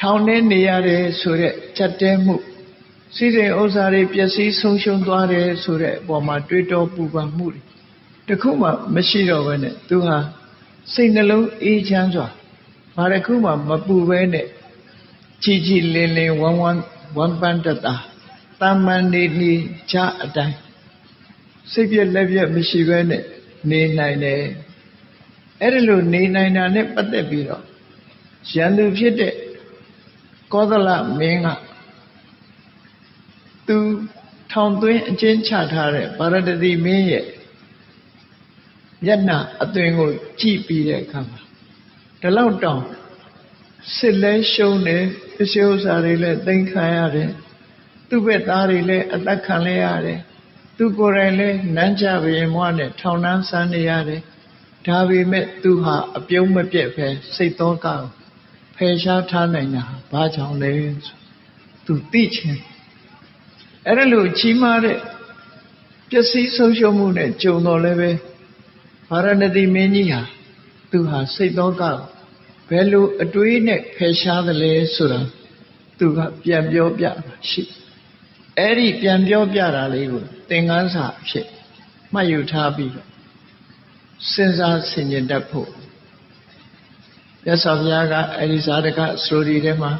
ထောင်ထဲနေရတယ်ဆိုတဲ့ကြက်တဲမှုစီစဉ်ဥစ္စာတွေပျက်စီးဆုံးရှုံးသွားတယ်ဆိုတဲ့အပေါ်မှာတွေးတောပူပန်မှုတွေတခုမှမရှိတော့ဘဲနဲ့သူဟာစိတ်နှလုံးအေးချမ်းစွာဘာတစ်ခုမှမပူဘဲနဲ့ကြည်ကြည်လင်လင်ဝမ်းပန်းတတ်တာတ တာမန်နေကြအတိုင်းစိတ်ပြက်လက်ပြက်မရှိဘဲနဲ့နေနိုင်တယ်အဲ့ဒါလို့နေနိုင်တာနဲ့ပတ်သက်ပြီးတော့ရန်သူဖြစ်တဲ့ကောသလမင်းကသူထောင်သွင်းအကျဉ်းချထားတဲ့ဗာရတတိမင်းရဲ့မျက်နှာအသွင်ကိုကြည့်ပြီးတဲ့အခါမှာဒီလောက်တောင်စစ်လဲရှုံးတယ်ပစ္စည်းဥစ္စာတွေလည်းသိမ်းခံရတယ်သူ့ဘက်သားတွေလည်းအသက်ခံလဲရတယ်သူကိုယ်တိုင်လည်းနန်းကြဘရင်မွားနဲ့ထောင်နှန်းဆန်းနေရတယ်ဒါပေမဲ့သူဟာအပြုံးမပြတ်ပဲစိတ်သောကကိုဖယ်ရှားထားနိုင်တာဘာကြောင့်လဲဆိုသူသိချင်းအဲ့ဒါလို့ကြီးမားတဲ့ပျက်စီးဆုံးရှုံးမှုနဲ့ကြုံတော်လည်းပဲဗာရဏသီမင်းကြီးဟာသူဟာစိတ်သောကကိုဘယ်လိုအတွေးနဲ့ဖယ်ရှားသလဲဆိုတာသူကပြန်ပြောပြတာရှိအဲ့ဒီပြန်ပြောပြတာလေးကိုသင်ခန်းစာအဖြစ်မှတ်ယူထားပြီးတော့စဉ်းစားဆင်ခြင်တတ်ဖို့မြတ်စွာဘုရားကအဲ့ဒီဇာတကစရိုဒီထဲမှာ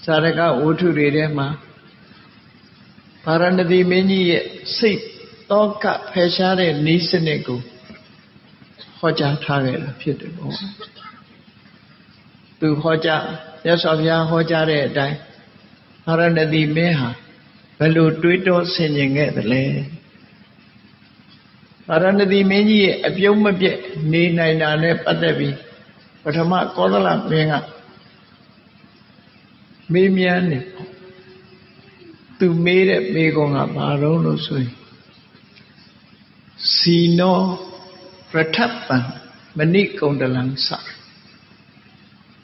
ဇာတကဝတ္ထုတွေထဲမှာဗာရဏသီမင်းကြီးရဲ့စိတ်သောကဖယ်ရှားတဲ့နည်းစနစ်ကိုဟောကြားထားခဲ့တာဖြစ်တယ်ပေါ့သူဟောကြားမြတ်စွာဘုရားဟောကြားတဲ့အတိုင်းဗာရဏသီမင်းဟာဘယ်လိုတွေးတောဆင်ခြင်ခဲ့သလဲဗာရဏသီမင်းကြီးရဲ့အပြုံးမပြတ်နေနိုင်တာနဲ့ပတ်သက်ပြီးပထမကောသလမင်းကမေးမြန်းတယ်သူမေးတဲ့မေးခွန်းကဘာလို့ဆိုရင်စီနောပရထပံမဏိကုန္ဒလံစ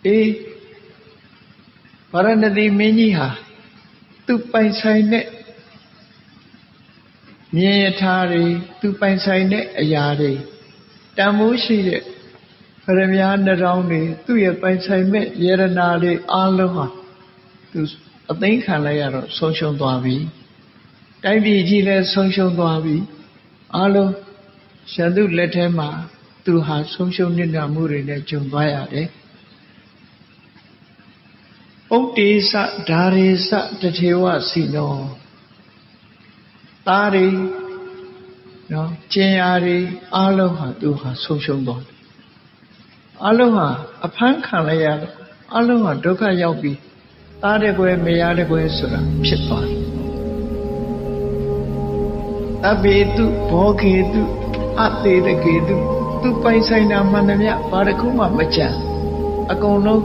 အေးဗာရဏသီမင်းကြီးဟာသူပိုင်ဆိုင်တဲ့မြင်ရထားတွေသူပိုင်ဆိုင်တဲ့အရာတွေတန်ဖိုးရှိတဲ့ဗရမ ्या နှရောင်းတွေသူ့ရဲ့ပိုင်ဆိုင်မဲ့ယရနာတွေအားလုံးဟာသူအသိခံလိုက်ရတော့ဆုံးရှုံးသွားပြီတိုင်းပြည်ကြီးလည်းဆုံးရှုံးသွားပြီအားလုံးရန်သူလက်ထဲမှာသူဟာဆုံးရှုံးနေတာမှုတွေနဲ့ကြုံသွားရတယ်ပုတ္တိစဓာရေစတထေဝစီနောသားတွေနော်ကျင်ယာတွေအားလုံးဟာသူဟာဆုံးရှုံးသွားတယ်အားလုံးဟာအဖမ်းခံလိုက်ရတော့အားလုံးဟာဒုက္ခရောက်ပြီးသားတဲ့ကွယ်မရတဲ့ကွယ်ဆိုတာဖြစ်သွားတယ်တပေတုဘောခေတုအသေးတကေတုသူပိုင်ဆိုင်တာမှန်သမျှဘာတစ်ခုမှမကြံအကုန်လုံး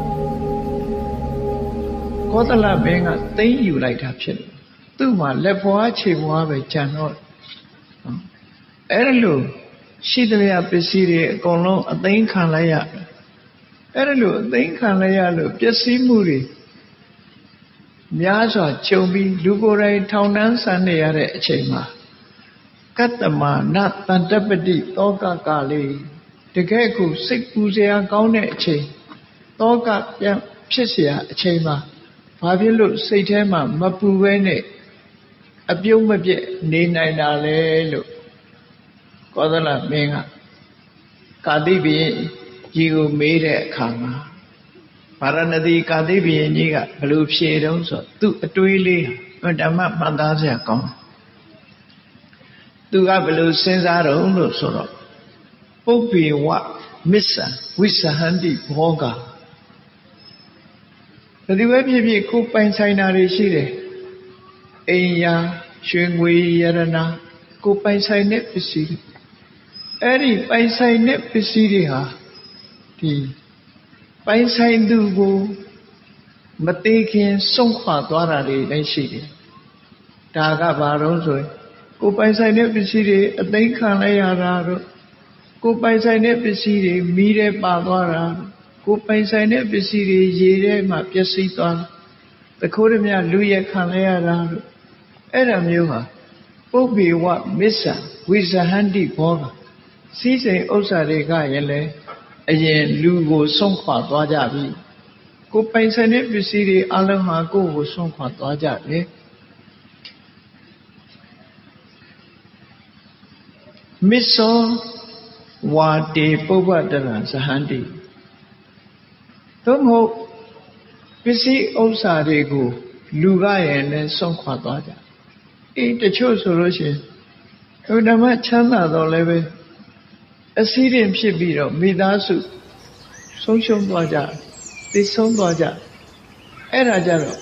ကောသလဘင်းကသိမ်းယူလိုက်တာဖြစ်တယ်သူ့မှာလက်ဖွားခြေဖွားပဲကြံတော့အဲ့ဒါလို့ရှိသမျှပစ္စည်းတွေအကုန်လုံးအသိမ်းခံလိုက်ရအဲ့ဒါလို့အသိမ်းခံလိုက်ရလို့ပျက်စီးမှုတွေများစွာကြုံပြီးလူကိုယ်တိုင်ထောင်နှန်းဆန်းနေရတဲ့အချိန်မှာကတ္တမနတန္တပတိတောကကလေးတကယ်ကိုစိတ်ပူစရာကောင်းတဲ့အချိန်တောကပြန်ဖြစ်เสียအချိန်မှာဘာဖြစ်လို့စိတ်ထဲမှာမပူဘဲနဲ့အပြုံးမပြတ်နေနိုင်တာလဲလို့ကောသလမင်းကကာတိဘုရင်ကြီးကိုမေးတဲ့အခါမှာဗာရဏသီကာတိဘုရင်ကြီးကဘယ်လိုဖြေတုံးဆိုသူ့အတွေးလေးဓမ္မမှတ်သားစရာကောင်းသူကဘယ်လိုစဉ်းစားတုံးလို့ဆိုတော့ပုပ္ပေဝမစ္ဆံဝိသဟန္တိဘောဂဘယ်သူပဲဖြစ်ဖြစ်ကိုပိုင်ဆိုင်တာတွေရှိတယ်အိမ်ယာရွှေငွေရတနာကိုပိုင်ဆိုင်တဲ့ပစ္စည်းတွေအဲ့ဒီပိုင်ဆိုင်တဲ့ပစ္စည်းတွေဟာဒီပိုင်ဆိုင်သူကိုမသေးခင်ဆုံးခွာသွားတာတွေလည်းရှိတယ်ဒါကဘာလို့ဆိုရင်ကိုပိုင်ဆိုင်တဲ့ပစ္စည်းတွေအသိခံလိုက်ရတာတို့ကိုပိုင်ဆိုင်တဲ့ပစ္စည်းတွေမီးထဲပါသွားတာကိုပိုင်ဆိုင်တဲ့ပစ္စည်းတွေရေထဲမှာပျက်စီးသွားတခိုးရမြလူရက်ခံလိုက်ရတာတို့အဲ့ဒါမျိုးဟာပုပ္ပေဝမစ္ဆံဝိဇဟန္တိဘောကစီးစိမ်ဥစ္စာတွေကရင်လေအရင်လူကိုဆုံးခွာသွားကြပြီကိုပိုင်ဆိုင်တဲ့ပစ္စည်းတွေအလုံးဟာကိုယ့်ကိုဆုံးခွာသွားကြတယ်မစ္ဆောဝါတေပုဗ္ဗတရံဇဟန္တိသို့မဟုတ်ပစ္စည်းဥစ္စာတွေကိုလူကရင်လည်းဆုံးခွာသွားကြ တချို့ဆိုလို့ရှိရင်ဓမ္မချမ်းသာတော့လည်းပဲအစည်းရင်ဖြစ်ပြီးတော့မိသားစုဆုံးရှုံးသွားကြသိဆုံးသွားကြအဲ့ဒါကြတော့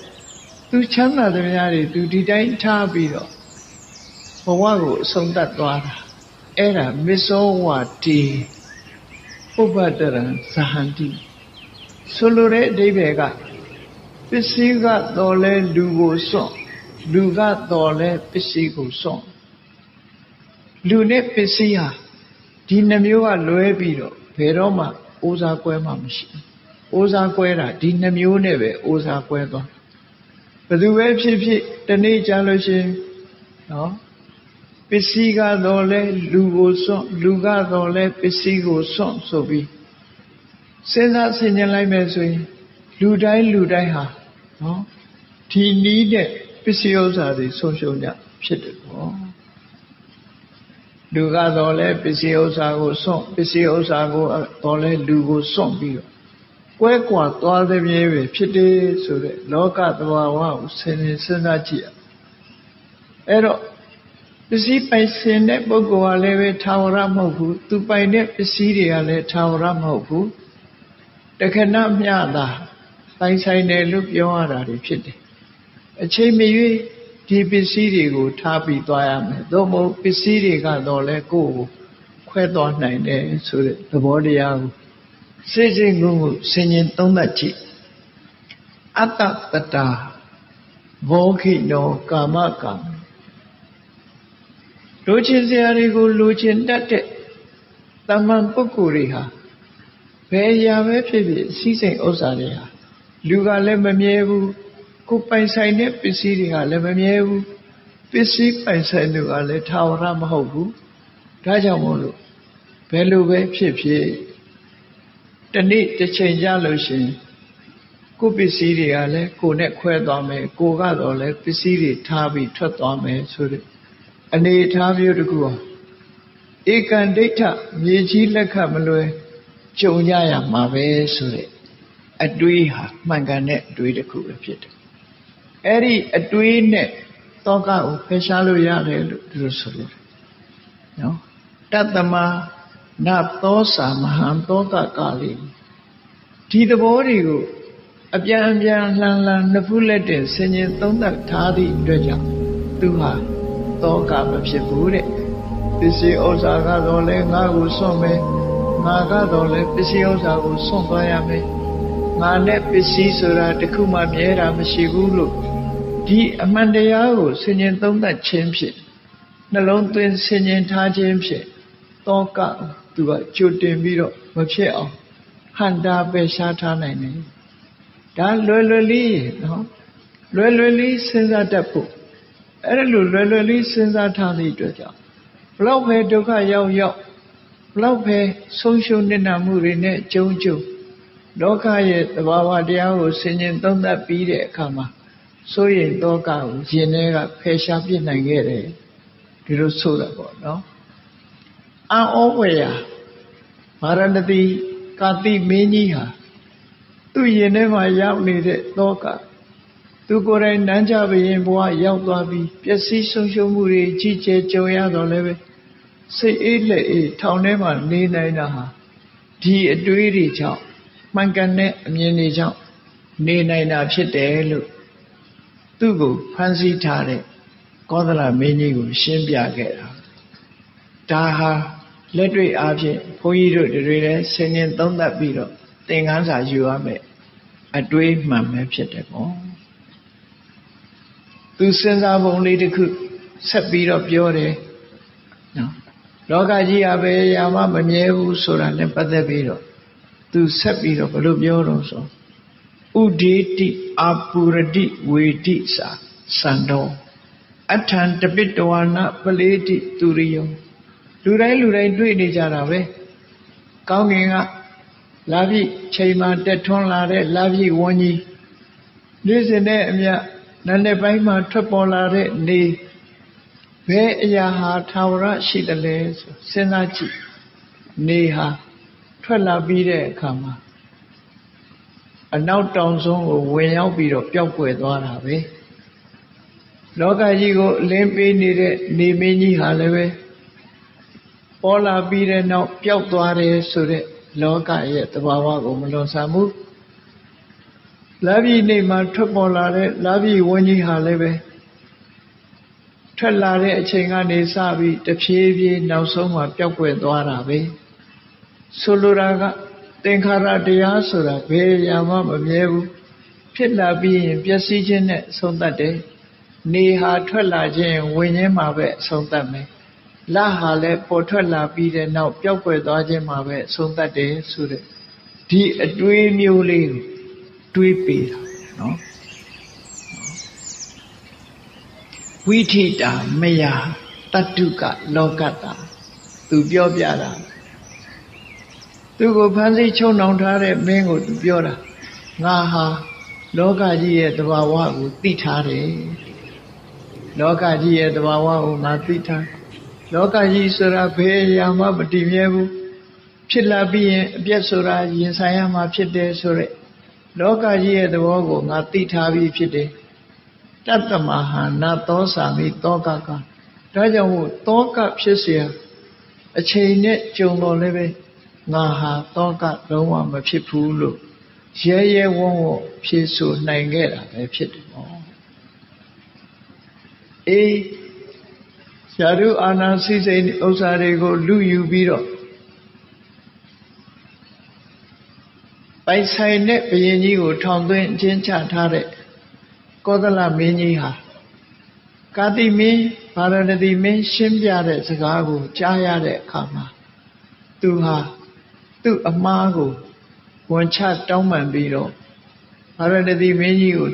သူချမ်းသာတဲ့များတွေသူဒီတိုင်းထားပြီးတော့ဘဝကိုအဆုံးသတ်သွားတာအဲ့ဒါမစ္စောဝတိဥပဒရံဇဟန္တိဆိုလိုတဲ့အဓိပ္ပာယ်ကပစ္စည်းကတော့လဲလူကိုစွန့်လူကတော့လဲပစ္စည်းကိုစွန့်လူနဲ့ပစ္စည်းဟာဒီနှမျိုးကလွဲပြီးတော့ဘယ်တော့မှအိုးစားကွဲမှမရှိဘူးအိုးစားကွဲတာဒီနှမျိုးနဲ့ပဲအိုးစားကွဲသွားဘယ်သူပဲဖြစ်ဖြစ်တနေ့ကြာလို့ရှိရင်နော်ပစ္စည်းကတော့လဲလူကိုစွန့်လူကတော့လဲပစ္စည်းကိုစွန့်ဆိုပြီးစဉ်းစားဆင်ခြင်လိုက်မယ်ဆိုရင်လူတိုင်းဟာနော်ဒီနည်းနဲ့ပစ္စည်းဥစ္စာတွေဆုံးရှုံးကြဖြစ်တယ်ပေါ့လူကတော့လဲပစ္စည်းဥစ္စာကိုစွန့်ပစ္စည်းဥစ္စာကိုတော့လဲလူကိုစွန့်ပြီးတော့ကွဲကွာသွားသည်မြဲပဲဖြစ်တယ်ဆိုတဲ့လောကသဘာဝကိုစဉ်းစားကြည့်ရအဲ့တော့ပစ္စည်းပိုင်ရှင်တဲ့ပုဂ္ဂိုလ်ကလည်းပဲထာဝရမဟုတ်ဘူးသူပိုင်တဲ့ပစ္စည်းတွေကလည်းထာဝရမဟုတ်ဘူးတခဏမျှတာပိုင်ဆိုင်တယ်လို့ပြောရတာတွေဖြစ်တယ်အချိန်မရွေးဒီပစ္စည်းတွေကိုထားပြီးသွားရမယ်သို့မဟုတ်ပစ္စည်းတွေကတော့လည်းကိုယ့်ကိုခွဲသွားနိုင်တယ်ဆိုတဲ့သဘောတရားကိုစိတ်စဉ်ကိုဆင်ញင်သုံးသပ်ကြည့်အတ္တတတာဘောခိနောကာမကံလိုချင်စရာတွေကိုလိုချင်တတ်တဲ့တမန်ပုဂ္ဂိုလ်တွေဟာဘယ်အရာပဲဖြစ်ဖြစ်စီးစိမ်ဥစ္စာတွေဟာလူကလည်းမမြဲဘူးကိုပိုင်ဆိုင်တဲ့ပစ္စည်းတွေကလည်းမမြဲဘူးပစ္စည်းပိုင်ဆိုင်သူကလည်းထာဝရမဟုတ်ဘူးဒါကြောင့်မို့လို့ဘယ်လိုပဲဖြစ်ဖြစ်တနေ့တစ်ချိန်ကြလို့ရှိရင်ကိုပစ္စည်းတွေကလည်းကိုနဲ့ခွဲသွားမယ်ကိုကတော့လည်းပစ္စည်းတွေထားပြီးထွက်သွားမယ်ဆိုတဲ့အနေထားမျိုးတစ်ခုဟာဧကံဒိဋ္ဌမြေကြီးလက်ခမလွယ်ကြုံကြရမှာပဲဆိုတဲ့အတွေးဟာမှန်ကန်တဲ့အတွေးတစ်ခုပဲဖြစ်တယ်အဲ့ဒီအတွေးနဲ့တောကကိုဖယ်ရှားလို့ရတယ်လို့ဒီလိုဆိုလို့နော်တတ္တမနသောစာမဟံတောကကာလိဒီသဘောတွေကိုအပြန်လှန်နှစ်ဖူးလက်တဲ့ဆင်ញင်သုံးသပ်ထားသည့်အတွက်ကြောင့်သူဟာတောကမဖြစ်ဘူးတဲ့ပစ္စည်းဥစ္စာကတော့လဲငါ့ကိုစွန့်မယ်ငါကတော့လဲပစ္စည်းဥစ္စာကိုစွန့်သွားရမယ်ငါနဲ့ပစ္စည်းဆိုတာတခုမှမြဲတာမရှိဘူးလို့ဒီအမှန်တရားကိုဆင်ញင်သုံးသပ်ခြင်းဖြင့်နှလုံးသွင်းဆင်ញင်ထားခြင်းဖြင့်တောကသူကကြိုတင်ပြီးတော့မဖြစ်အောင်ဟန်တာပယ်ရှားထားနိုင်တယ်ဒါလွယ်လေးနော်လွယ်လေးစဉ်းစားတတ်ဖို့အဲ့လိုလွယ်လေးစဉ်းစားထားသည့်အတွက်ကြောင့်ဘလောက်ပဲဒုက္ခရောက်ဘလောက်ပဲဆုံးရှုံးနစ်နာမှုတွေနဲ့ကြုံလောကရဲ့သဘာဝတရားကိုဆင်ញင်သုံးသပ်ပြီးတဲ့အခါမှာစိုးရိမ်တောကကိုရင်ထဲကဖယ်ရှားပြစ်နိုင်ခဲ့တယ်ဒီလိုဆိုတာပေါ့နော်အံ့ဩဖွယ်ရာဗာရဏသီကာတိမင်းကြီးဟာသူ့ရင်ထဲမှာရောက်နေတဲ့တောကသူကိုယ်တိုင်နန်းကြဘရင်ဘဝရောက်သွားပြီးပျက်စီးဆုံးရှုံးမှုတွေကြီးကျယ်ကြုံရတော့လည်းပဲစိတ်အေးလက်အေးထောင်ထဲမှာနေနိုင်တာဟာဒီအတွေးတွေကြောင့်မှန်ကန်တဲ့အမြင်တွေကြောင့်နေနိုင်တာဖြစ်တယ်လို့သူ့ကိုဖန်ဆီးထားတဲ့ကောသလမင်းကြီးကိုရှင်းပြခဲ့တာဒါဟာလက်တွေ့အားဖြင့်ဘုန်းကြီးတို့တွေလည်းဆင်ញင်သုံးသပ်ပြီးတော့သင်ခန်းစာယူရမယ်အတွေးမှန်ပဲဖြစ်တယ်ပေါ့သူစဉ်းစားပုံလေးတစ်ခုဆက်ပြီးတော့ပြောတယ်နော်လောကကြီးကပဲရာမမမြဲဘူးဆိုတာနဲ့ပတ်သက်ပြီးတော့သူဆက်ပြီးတော့ဘယ်လိုပြောတော့ဆိုဥဒေတိအာပုရတိဝေတိစာစန္ဒောအထံတပိတဝါနပလေတိသူရိယောလူတိုင်းတွေ့နေကြတာပဲကောင်းကင်ကလာပြီချိန်မှတက်ထွန်းလာတဲ့လာပြီဝန်းကြီးနေ့စဉ်နဲ့အမျှနန်းတဲ့ပိုင်းမှာထွက်ပေါ်လာတဲ့နေဘယ်အရာဟာထာဝရရှိတယ်လဲဆိုစဉ်းစားကြည့်နေဟာထွက်လာပြီးတဲ့အခါမှာအနောက်တောင်ဆုံးကိုဝင်ရောက်ပြီးတော့ပျောက်ကွယ်သွားတာပဲ လောကကြီးကိုအလင်းပေးနေတဲ့နေမင်းကြီးဟာလည်းပဲပေါ်လာပြီးတဲ့နောက်ပျောက်သွားတယ်ဆိုတဲ့လောကရဲ့သဘာဝကိုမလွန်ဆန်ဘူးလဘိနေမှာထွက်ပေါ်လာတဲ့လဘိဝန်းကြီးဟာလည်းပဲထွက်လာတဲ့အချိန်ကနေစပြီးတဖြည်းဖြည်းနောက်ဆုံးမှာပျောက်ကွယ်သွားတာပဲဆိုလိုတာကသင်္ခါရတရားဆိုတာဘယ်ရာမှမမြဲဘူးဖြစ်လာပြီးရင်ပျက်စီးခြင်းနဲ့ဆုံးသတ်တယ်နေဟာထွက်လာခြင်းဝင်ခြင်းမှာပဲဆုံးသတ်မယ်လဟာလည်းပေါ်ထွက်လာပြီးတဲ့နောက်ပျောက်ကွယ်သွားခြင်းမှာပဲဆုံးသတ်တယ်ဆိုတဲ့ဒီအတွေးမျိုးလေးကိုတွေးပေးတာနော်ဝိထိတာမယတတ္တုကလောကတာသူပြောပြတာသူကိုဖန်ဆီးချုံနှောင်ထားတဲ့မင်းကိုသူပြောတာငါဟာလောကကြီးရဲ့သဘာဝကိုသိထားတယ်လောကကြီးရဲ့သဘာဝကိုငါသိထားလောကကြီးဆိုတာဘယ်အရာမှမတည်မြဲဘူးဖြစ်လာပြီးရင်အပြည့်ဆိုတာရင်ဆိုင်ရမှာဖြစ်တယ်ဆိုရက်လောကကြီးရဲ့သဘောကိုငါသိထားပြီးဖြစ်တယ်တတ္တမဟာနာသောစာမိတောကကဒါကြောင့်မို့တောကဖြစ်เสียအချိန်နဲ့ကြုံတော်လည်းပဲငါဟာတောကလုံးဝမဖြစ်ဘူးလို့ရဲရဲဝံ့ဝံ့ဖြေဆိုနိုင်ခဲ့တာပဲဖြစ်တယ်ပေါ့အေးရှားရုအာနာစိစိန်ဥစ္စာတွေကိုလူယူပြီးတော့ပိုင်ဆိုင်တဲ့ဘုရင်ကြီးကိုထောင်သွင်းအကျဉ်းချထားတဲ့ကောသလမင်းကြီးဟာကာတိမင်းဗာရဏသီမင်းရှင်းပြတဲ့စကားကိုကြားရတဲ့အခါမှာသူဟာသူ့အမှားကိုဝန်ချတောင်းပန်ပြီးတော့ဗာရဏသီမင်းကြီးကို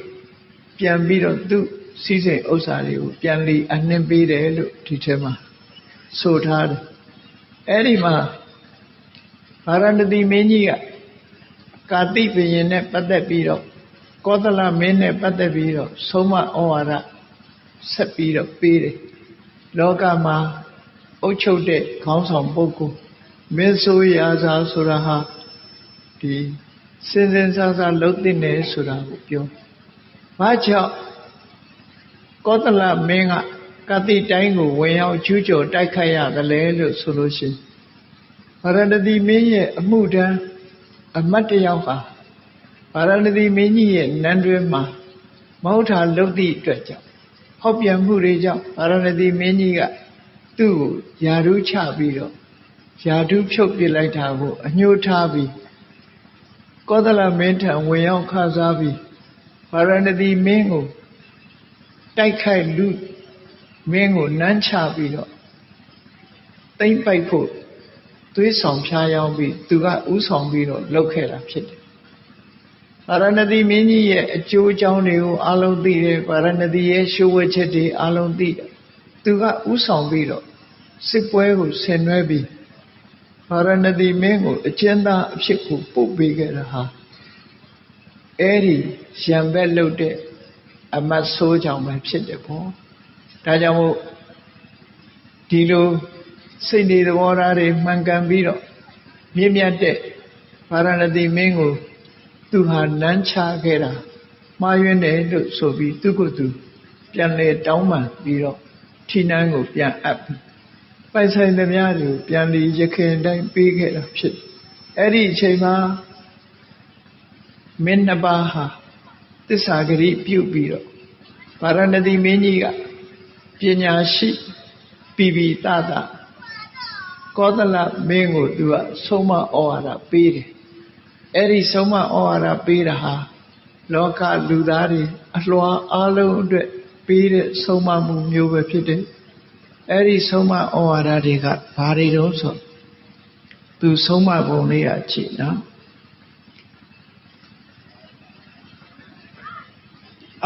ပြန်ပြီးတော့သူ့စီးစိမ်ဥစ္စာတွေကိုပြန်လီအနှင်းပေးတယ်လို့ဒီထဲမှာဆိုထားတယ်အဲ့ဒီမှာဗာရဏသီမင်းကြီးကကာတိဘုရင်နဲ့ပတ်သက်ပြီးတော့ကောသလမင်းနဲ့ပတ်သက်ပြီးတော့ဆုံးမဩဝါဒဆက်ပြီးတော့ပေးတယ်လောကမှာအုပ်ချုပ်တဲ့ခေါင်းဆောင်ပုဂ္ဂိုလ်မင်းဆိုရာဇာဆိုတာဟာဒီစဉ်စဉ်စားစားလှုပ်တဲ့နေဆိုတာကိုပြောဘာကြောင့်ကောသလမင်းကကာတိတိုင်းကိုဝင်ရောက်ကျူးကျော်တိုက်ခိုက်ရတယ်လေလို့ဆိုလို့ရှိရင်ဗာရဏသီမင်းရဲ့အမှုတန်းအမတ်တယောက်ဟာဗာရဏသီမင်းကြီးရဲ့နန်းတွင်မှာမဟုတ်တာလုပ်သည့်အတွက်ကြောင့်ဟောက်ပြန်မှုတွေကြောင့်ဗာရဏသီမင်းကြီးကသူ့ကိုယာဓုချပြီးတော့ယာဓုဖြုတ်ပစ်လိုက်တာကိုအညှိုးထားပြီးကောသလမင်းထံဝင်ရောက်ခစားပြီးဗာရဏသီမင်းကိုတိုက်ခိုက်လူမင်းကိုနမ်းချပြီးတော့သိမ့်ပိုက်ဖို့သွေးဆောင်ဖြားရောက်ပြီးသူကဥဆောင်ပြီးတော့လှုပ်ခဲ့တာဖြစ်တယ်ဗာရဏသီမင်းကြီးရဲ့အကျိုးအကြောင်းတွေကိုအလုံးသိတယ်ဗာရဏသီရဲ့ရှိုးဝှက်ချက်တွေအလုံးသိတယ်သူကဥဆောင်ပြီးတော့စစ်ပွဲကိုဆင်နွှဲပြီးဗာရဏသီမင်းကိုအကျဉ်းသားအဖြစ်ကိုပို့ပေးခဲ့တာဟာအဲ့ဒီရံဘက်လှုပ်တဲ့အမတ်ဆိုးကြောင့်ပဲဖြစ်တယ်ပေါ့ဒါကြောင့်မို့ဒီလိုစိတ်တွေသဘောထားတွေမှန်ကန်ပြီးတော့မြင့်မြတ်တဲ့ဗာရဏသီမင်းကိုသူဟာနမ်းချခဲ့တာမှားယွင်းတယ်လို့ဆိုပြီးသူကိုယ်သူပြန်လေတောင်းပန်ပြီးတော့ထိနှန်းကိုပြန်အပ်ပြီးပိုင်ဆိုင်သမျှတွေကိုပြန်လီရခင်တိုင်းပေးခဲ့တာဖြစ်အဲ့ဒီအချိန်မှာမင်းနှစ်ပါးဟာသစ္စာဂရိပြုပြီးတော့ဗာရဏသီမင်းကြီးကပညာရှိပိပိတတကောသလမင်းကိုသူကဆုံးမဩဝါဒပေးတယ်အဲ့ဒီဆုံးမဩဝါဒပေးတာဟာလောကလူသားတွေအလွှာအလုံးအတွက်ပေးတဲ့ဆုံးမမှုမျိုးပဲဖြစ်တယ်အဲ့ဒီဆုံးမဩဝါဒတွေကဘာတွေတုံးဆိုသူဆုံးမပုံလေးကကြည့်နော်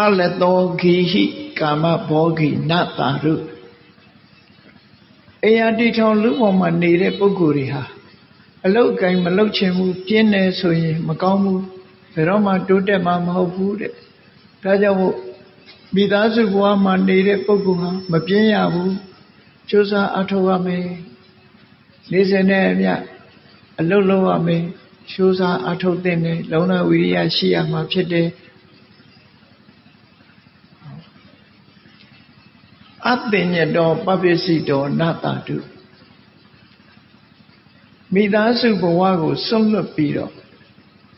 အလတောဂိဟိကာမဘောဂိနတာရုအရာတိထောင်လူပေါ်မှာနေတဲ့ပုဂ္ဂိုလ်တွေဟာအလုတ်ကိုင်းမလုတ်ချင်ဘူးပြင်းနေဆိုရင်မကောင်းဘူးဘယ်တော့မှတိုးတက်မှာမဟုတ်ဘူးတဲ့ဒါကြောင့်မို့မိသားစုဘဝမှာနေတဲ့ပုဂ္ဂိုလ်ဟာမပြင်းရဘူးကြိုးစားအထောက်ရမယ်40နဲ့အမြအလုတ်လုပ်ရမယ်ကြိုးစားအထောက်တဲ့နဲ့လုံလဝိရိယရှိရမှာဖြစ်တယ် အတ္တညတောပပစ္စည်းတောနတာတုမိသားစုဘဝကိုစွန့်လွတ်ပြီးတော့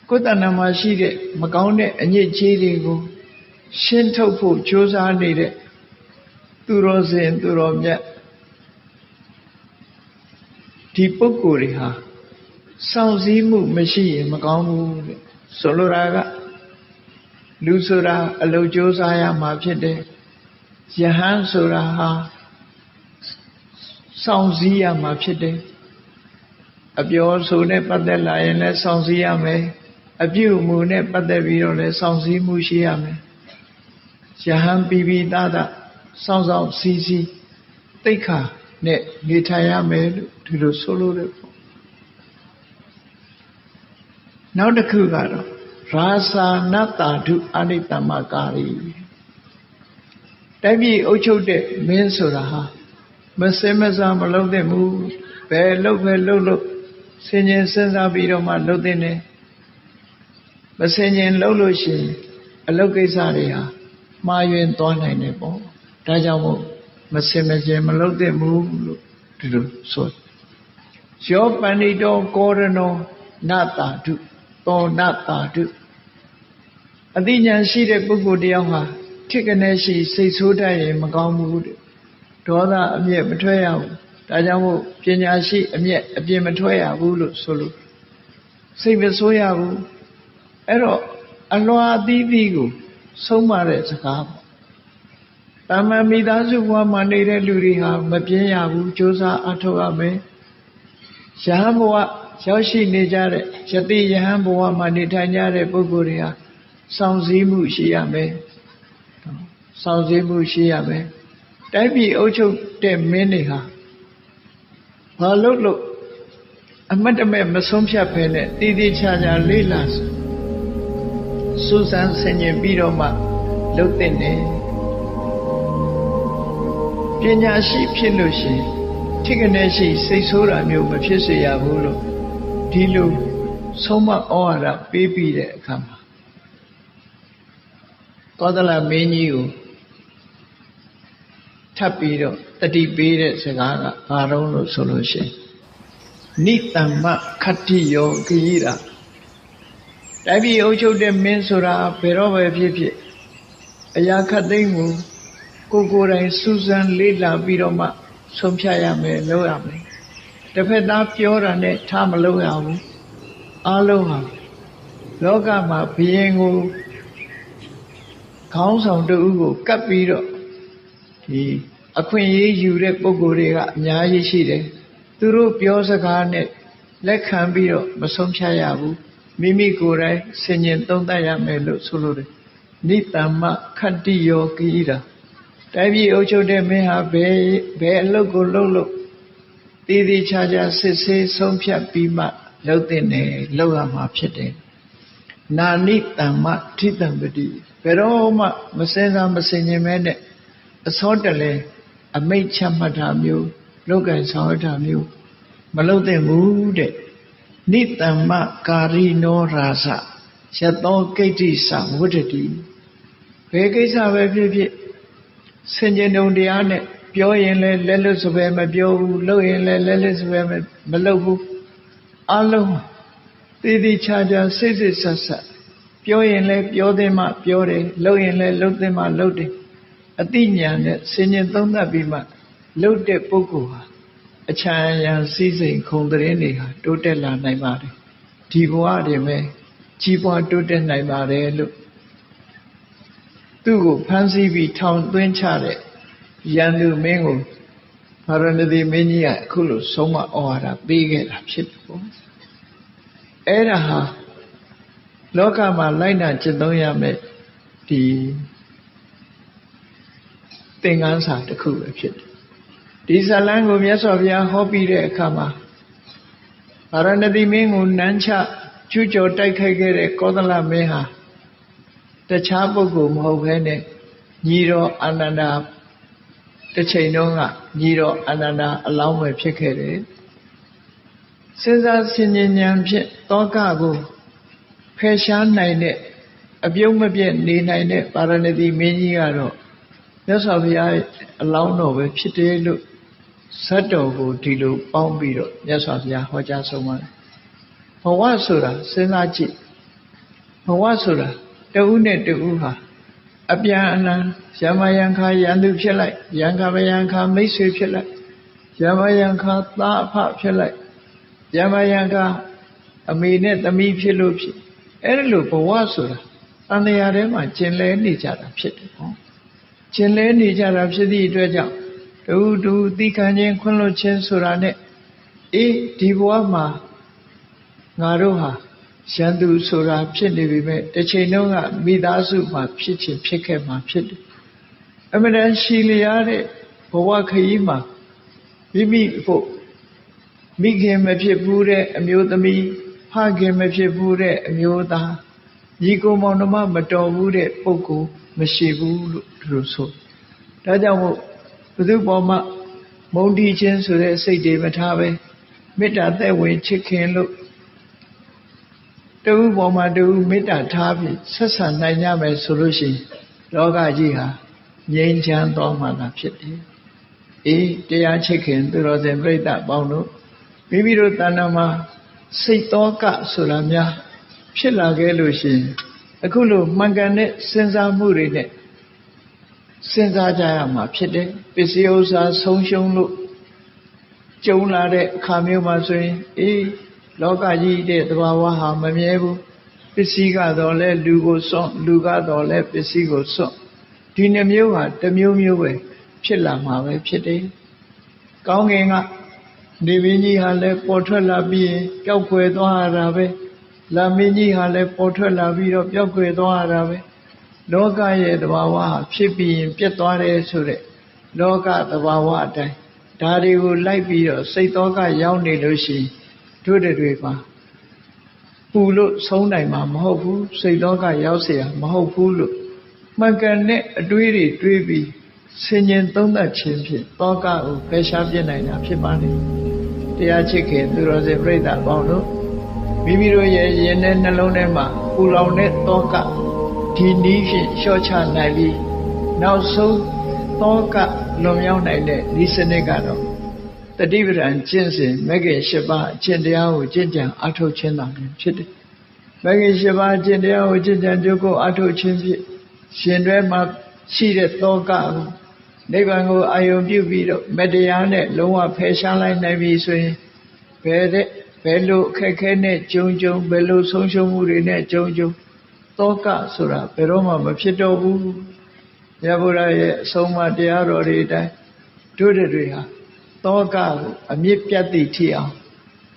ကိုယ်တဏ္ဍာမှာရှိတဲ့မကောင်းတဲ့အညစ်အကြေးတွေကိုရှင်းထုတ်ဖို့ကြိုးစားနေတဲ့သူတော်စင်သူတော်မြတ်ဒီပုဂ္ဂိုလ်တွေဟာစောင့်စည်းမှုမရှိရင်မကောင်းဘူးတဲ့ဆိုလိုတာကလူဆိုတာအလုပ်ကြိုးစားရမှာဖြစ်တယ်ယဟန်ဆိုတာဟာစောင့်စည်းရမှာဖြစ်တယ်အပြောဆိုနဲ့ပတ်သက်လာရင်လည်းစောင့်စည်းရမယ်အပြုအမူနဲ့ပတ်သက်ပြီးတော့လည်းစောင့်စည်းမှုရှိရမယ်ယဟန်ပိပိသသစောင့်ဆောင်စည်းစည်းသိက္ခာနဲ့နေထိုင်ရမယ်လို့ဒီလိုဆိုလို့တယ်ပေါ့နောက်တစ်ခုကတော့ရာသာနတ္တာဓုအနိတ္တမကာရီတိုက်ပြည်အုပ်ချုပ်တဲ့မင်းဆိုတာဟာမစင်မစားမလုပ်သင့်ဘူးဘယ်လုပ်ပဲလုပ်လို့ဆင်ញင်စဉ်းစားပြီးတော့မှလုပ်သင့်တယ်မဆင်ញင်လုပ်လို့ရှိရင်အလုပ်ကိစ္စတွေဟာမှားယွင်းသွားနိုင်တယ်ပေါ့ဒါကြောင့်မို့မစင်မကျင်မလုပ်သင့်ဘူးလို့ဒီလိုဆိုယောပန္နိတောကောရဏောနတာတုသောနတာတုအသိဉာဏ်ရှိတဲ့ပုဂ္ဂိုလ်တယောက်ဟာထိတ်ကနေရှိစိတ်ဆိုးတတ်ရင်မကောင်းဘူးတဲ့ဒေါသအမျက်မထွက်ရဘူးဒါကြောင့်မို့ပညာရှိအမျက်အပြင်မထွက်ရဘူးလို့ဆိုလို့စိတ်မဆိုးရဘူးအဲ့တော့အလွာအသီးသီးကိုဆုံးမတဲ့စကားပေါ့တာမန်မိသားစုဘဝမှာနေတဲ့လူတွေဟာမပြင်းရဘူးကြိုးစားအထောက်ရမယ်ယဟန်ဘဝရောက်ရှိနေကြတဲ့ယတိယဟန်ဘဝမှာနေထိုင်ကြတဲ့ပုဂ္ဂိုလ်တွေဟာစောင့်စည်းမှုရှိရမယ်စောင့်စည်းမှုရှိရမယ်တိုင်းပြည်အုပ်ချုပ်တဲ့မင်းတွေဟာဘာလို့အမတ်တမဲ့မဆုံးဖြတ်ဖဲနဲ့တည်တည်ချာချာလေးလာစူးစမ်းဆင်ခြင်ပြီးတော့မှလုပ်သင့်တယ်ပညာရှိဖြစ်လို့ရှိရင်ထိကနေရှိစိတ်ဆိုးတာမျိုးမဖြစ်စေရဘူးလို့ဒီလိုဆုံးမဩဝါဒပေးပြီးတဲ့အခါမှာသောတလမင်းကြီးကိုထပ်ပြီးတော့တတိပေးတဲ့စကားကဘာတော့လို့ဆိုလို့ရှိရင်နိတ္တမခတ္တိယောဂိရာတိုင်းပြည်အုပ်ချုပ်တဲ့မင်းဆိုတာဘယ်တော့ပဲဖြစ်ဖြစ်အရာခတ်သိမ်းကိုကိုယ်တိုင်စူးစမ်းလေ့လာပြီးတော့မှဆုံးဖြတ်ရမယ်လုပ်ရမယ်တစ်ဖက်သားပြောတာနဲ့ထားမလုပ်ရဘူးအားလုံးဟာလောကမှာဘုရင်ကိုခေါင်းဆောင်တဦးကိုကပ်ပြီးတော့ဒီအခွင့်အရေးယူတဲ့ပုဂ္ဂိုလ်တွေကအများကြီးရှိတယ်သူတို့ပြောစကားနဲ့လက်ခံပြီးတော့မဆုံးဖြတ်ရဘူးမိမိကိုယ်တိုင်ဆင်ញင်သုံးသပ်ရမယ်လို့ဆိုလိုတယ်နိတ္တမခတ္တိယောဂိရာတိုင်းပြည်အုပ်ချုပ်တဲ့မင်းဟာဘယ်အလုပ်ကိုလုပ်လို့တည်တည်ချာချာစစ်ဆေးဆုံးဖြတ်ပြီးမှလုပ်တဲ့နယ်လုပ်ရမှာဖြစ်တယ်နာနိတမ္မထိတံပတိဘယ်တော့မှမစင်စားမစင်ញင်မဲနဲ့အစောတလဲအမိတ်ချမှတ်တာမျိုးလောကံဆောင်ရတာမျိုးမလုပ်သင့်ဘူးတဲ့နိတမ္မကာရိနောရာဇယသောကိဋ္တိသဝတ္တတိဘယ်ကိစ္စပဲဖြစ်ဖြစ်ဆင်ခြင်တုံတရားနဲ့ပြောရင်လည်းလက်လွတ်စပယ်မပြောဘူးလုပ်ရင်လည်းလက်လွတ်စပယ်မလုပ်ဘူးအလုံးတည်တည်ချာချာစိတ်စိတ်ဆက်ဆက်ပြောရင်လည်းပြောသင့်မှပြောတယ်လုပ်ရင်လည်းလုပ်သင့်မှလုပ်တယ်အတိညာနဲ့ဆင်ញင်သုံးသပ်ပြီးမှလုပ်တဲ့ပုဂ္ဂိုလ်ဟာအချမ်းရံစည်းစိမ်ခုံသတင်းတွေဟာတိုးတက်လာနိုင်ပါတယ်ဒီဘဝတွေပဲကြီးပွားတိုးတက်နိုင်ပါတယ်လို့သူ့ကိုဖမ်းဆီးပြီးထောင်သွင်းချတဲ့ရန်သူမင်းကိုဗာရဏသီမင်းကြီးကအခုလိုဆုံးမဩဝါဒပေးခဲ့တာဖြစ်တယ်ပေါ့အဲ့ဒါဟာလောကမှာလိုက်နာကျင့်သုံးရမယ်ဒီသင်္ကန်းစာတစ်ခုပဲဖြစ်တယ်ဒီဇာလန်းကိုမြတ်စွာဘုရားဟောပြီးတဲ့အခါမှာဗာရဏသီမင်းကိုနန်းချကျူးကျော်တိုက်ခိုက်ခဲ့တဲ့ကောသလမင်းဟာတခြားပုဂ္ဂိုလ်မဟုတ်ဘဲနဲ့ညီတော်အာနန္ဒာတစ်ချိန်တုန်းကညီတော်အာနန္ဒာအလောင်းပဲဖြစ်ခဲ့တယ်စဉ်းစားဆင်ញင်ဉာဏ်ဖြင့်တောကကိုဖယ်ရှားနိုင်တဲ့အပြုံးမပြတ်နေနိုင်တဲ့ပါရဏသီမင်းကြီးကတော့ဘ မြတ်စွာဘုရားအလောင်းတော်ပဲဖြစ်တယ်လို့ဇတ်တော်ကိုဒီလိုပေါင်းပြီးတော့မြတ်စွာဘုရားဟောကြားဆုံးပါတယ်ဘဝဆိုတာစဉ်းစားကြည့်ဘဝဆိုတာတဦးနဲ့တဦးဟာအပြန်အလှန်ယမယံခါယံသူဖြစ်လိုက်ယံခါမယံခါမိတ်ဆွေဖြစ်လိုက်ယမယံခါသားအဖဖြစ်လိုက်ယမယံခါအမေနဲ့သမီးဖြစ်လို့ဖြစ်အဲ့ဒါလို့ဘဝဆိုတာတန်တရားထဲမှာကျင်လဲနေကြတာဖြစ်တယ်ဟောကျင်လဲနေကြတာဖြစ်သည့်အတွက်ကြောင့်တူသီခံခြင်းခွင့်လွှတ်ခြင်းဆိုတာနဲ့အေးဒီဘဝမှာငါတို့ဟာရန်သူဆိုတာဖြစ်နေပြီမဲ့တစ်ချိန်လုံးကမိသားစုမှာဖြစ်ချင်ဖြစ်ခဲ့မှာဖြစ်တယ်အမှန်တန်ရှိလျားတဲ့ဘဝခရီးမှာမိဖို့မိခင်မဖြစ်ဘူးတဲ့အမျိုးသမီးဖခင်မဖြစ်ဘူးတဲ့အမျိုးသားညီကိုမောင်နှမမတော်ဘူးတဲ့ပုဂ္ဂိုလ်မရှိဘူးလို့သူတို့ဆိုဒါကြောင့်မို့ဘုသူ့ပေါ်မှာမုန်းတီးခြင်းဆိုတဲ့စိတ်တွေမထားပဲမေတ္တာသက်ဝင်ချစ်ခင်လို့တူပေါ်မှာတူမေတ္တာထားပြီးဆက်ဆံနိုင်ကြမယ်ဆိုလို့ရှိရင်လောကကြီးဟာငြိမ်းချမ်းသွားမှသာဖြစ်တယ်အေးတရားချစ်ခင်သူတော်စင်ပြိဿပေါင်းတို့မိမိတို့တဏ္ဍာမှာစိတ်သောကဆိုတာများဖြစ်လာခဲ့လို့ရှိရင်အခုလိုမှန်ကန်တဲ့စဉ်းစားမှုတွေနဲ့စဉ်းစားကြရမှာဖြစ်တယ်ပစ္စည်းဥစ္စာဆုံးရှုံးလို့ကြုံလာတဲ့အခါမျိုးမှာဆိုရင်အေးလောကကြီးတဲ့သဘာဝဟာမမြဲဘူးပစ္စည်းကတော့လဲလူကိုစွန့်လူကတော့လဲပစ္စည်းကိုစွန့်ဒီနှမျိုးဟာတစ်မျိုးမျိုးပဲဖြစ်လာမှာပဲဖြစ်တယ်ကောင်းကင်ကနေမင်းကြီးဟာလဲပေါ်ထွက်လာပြီးရင်ပျောက်ကွယ်သွားရတာပဲလာမင်းကြီးဟာလဲပေါ်ထွက်လာပြီးတော့ပျောက်ကွယ်သွားရတာပဲလောကရဲ့သဘာဝဟာဖြစ်ပြီးရင်ပြတ်သွားတယ်ဆိုတဲ့လောကသဘာဝအတိုင်းဒါတွေကိုလိုက်ပြီးတော့စိတ်သောကရောက်နေလို့ရှိရင်တို့တွေပါပူလို့ဆုံးနိုင်မှာမဟုတ်ဘူးစိတ်သောကရောက်เสียမဟုတ်ဘူးလို့မှန်ကန်တဲ့အတွေးတွေတွေးပြီးဆင်ញင်သုံးသပ်ခြင်းဖြင့်သောကကိုဖယ်ရှားပြနိုင်တာဖြစ်ပါလေတရားချစ်ခင်သူတော်စင်ပြိဿပေါင်းတို့မိမိတို့ရဲ့ရင်ထဲနှလုံးထဲမှာပူလောင်တဲ့သောကဒီနည်းဖြင့်လျှော့ချနိုင်ပြီးနောက်ဆုံးသောကလွန်မြောက်နိုင်တဲ့ဤစနစ်ကတော့တတိပဒံကျင့်စဉ်မဂ္ဂင်၈ပါးအကျင့်တရားကိုကျင့်ကြံအားထုတ်ခြင်းသာဖြစ်တယ်မဂ္ဂင်၈ပါးအကျင့်တရားကိုကျင့်ကြံကြိုးကိုအားထုတ်ခြင်းဖြင့်ရှင်တွဲမှာရှိတဲ့သောကကိုနိဗ္ဗာန်ကိုအာရုံပြုပြီးတော့မတရားနဲ့လုံးဝဖယ်ရှားလိုက်နိုင်ပြီဆိုရင်ဘယ်လိုအခက်ခဲနဲ့ကြုံဘယ်လိုဆုံးရှုံးမှုတွေနဲ့ကြုံသောကဆိုတာဘယ်တော့မှမဖြစ်တော့ဘူးမြတ်ဗုဒ္ဓရဲ့အဆုံးအမတရားတော်တွေအတိုင်းတို့တွေဟာသောကကိုအမြင့်ပြတ်သည့်ထိအောင်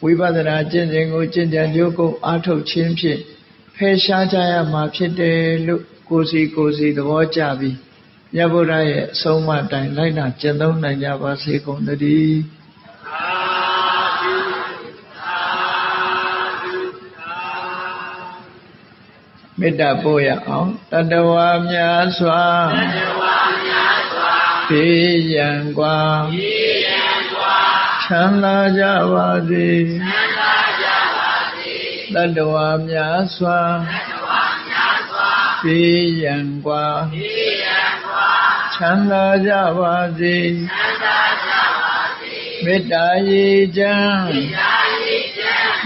ဝိပဿနာကျင့်စဉ်ကိုကျင့်ကြံကြိုးကိုအားထုတ်ခြင်းဖြင့်ဖယ်ရှားကြရမှာဖြစ်တယ်လို့ကိုယ်စီသဘောကျပြီးမြတ်ဗုဒ္ဓရဲ့အဆုံးအမတိုင်းလိုက်နာကျင့်သုံးနိုင်ကြပါစေကုန်သတည်းမေတ္တာပို့ရအောင်တတဝါများစွာဘေးရန်กว่าချမ်းသာကြပါစေတတဝါများစွာဘေးရန်กว่าချမ်းသာကြပါစေမေတ္တာရေချမ်း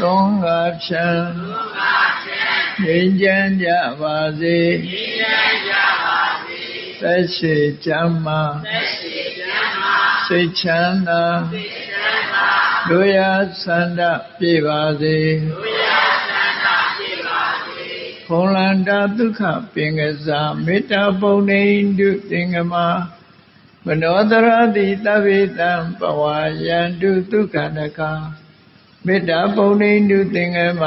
သုံးငါဖြံငြိမ်းချမ်းကြပါစေသက်ရှိချမ်းသာစိတ်ချမ်းသာတို့ရဆန္ဒပြေပါစေဖုံလန္တာဒုက္ခပင်ကစားမေတ္တာပုံနေတုသင်္ကမမနောတရတိသဗ္ဗေတံပဝါယန္တုဒုက္ခနကမေတ္တာပုံနေတုသင်္ကမ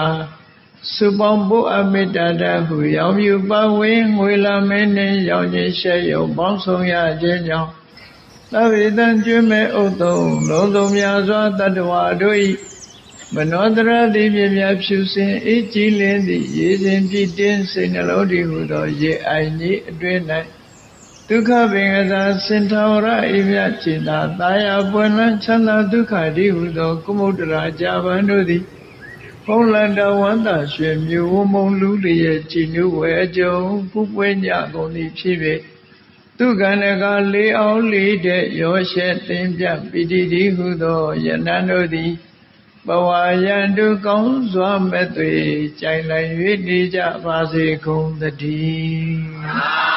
စုပေါင်းဖို့အမေတ္တာတဟုရောင်မြူပဝင်းငွေလာမင်းနှင့်ရောင်ခြင်းရှဲရုံပေါင်းဆောင်ရခြင်းကြောင့်သဗ္ဗေတံကျွမ်းမဲ့ဥသုံးလုံးစုံများစွာတတ္တဝါတို့၏မနောတရတိပြည့်မြတ်ဖြူစင်အေးကြည်လင်းသည့်ရေစဉ်ပြည့်တင်းစိတ်နှလုံးတည်ဟူသောရေအိုင်ကြီးအတွင်း၌ဒုက္ခပင်ကစားစင်ထာဝရအိမြတ်จิตသာတာယာပွင့်လန်းချမ်းသာဒုက္ခတည်ဟူသောကုမုဒ္ဒရာကြာပန်တို့သည်ဖုံးလန္တဝန္တာရွှေမြူဝမုံလူလျက်ကြည်နူးဝဲအကျုံဖူးပွင့်ကြကုန်သည်ဖြစ်၍ သူကံကလေးအောင်လေးတဲ့ရောရှက်သိမ့်ပြပိတိတိဟုသောယနံတို့သည်ဘဝယံတုကောင်းစွာမဲ့သွေကြိုင်လိုက်၍နေကြပါစေကုန်သတည်း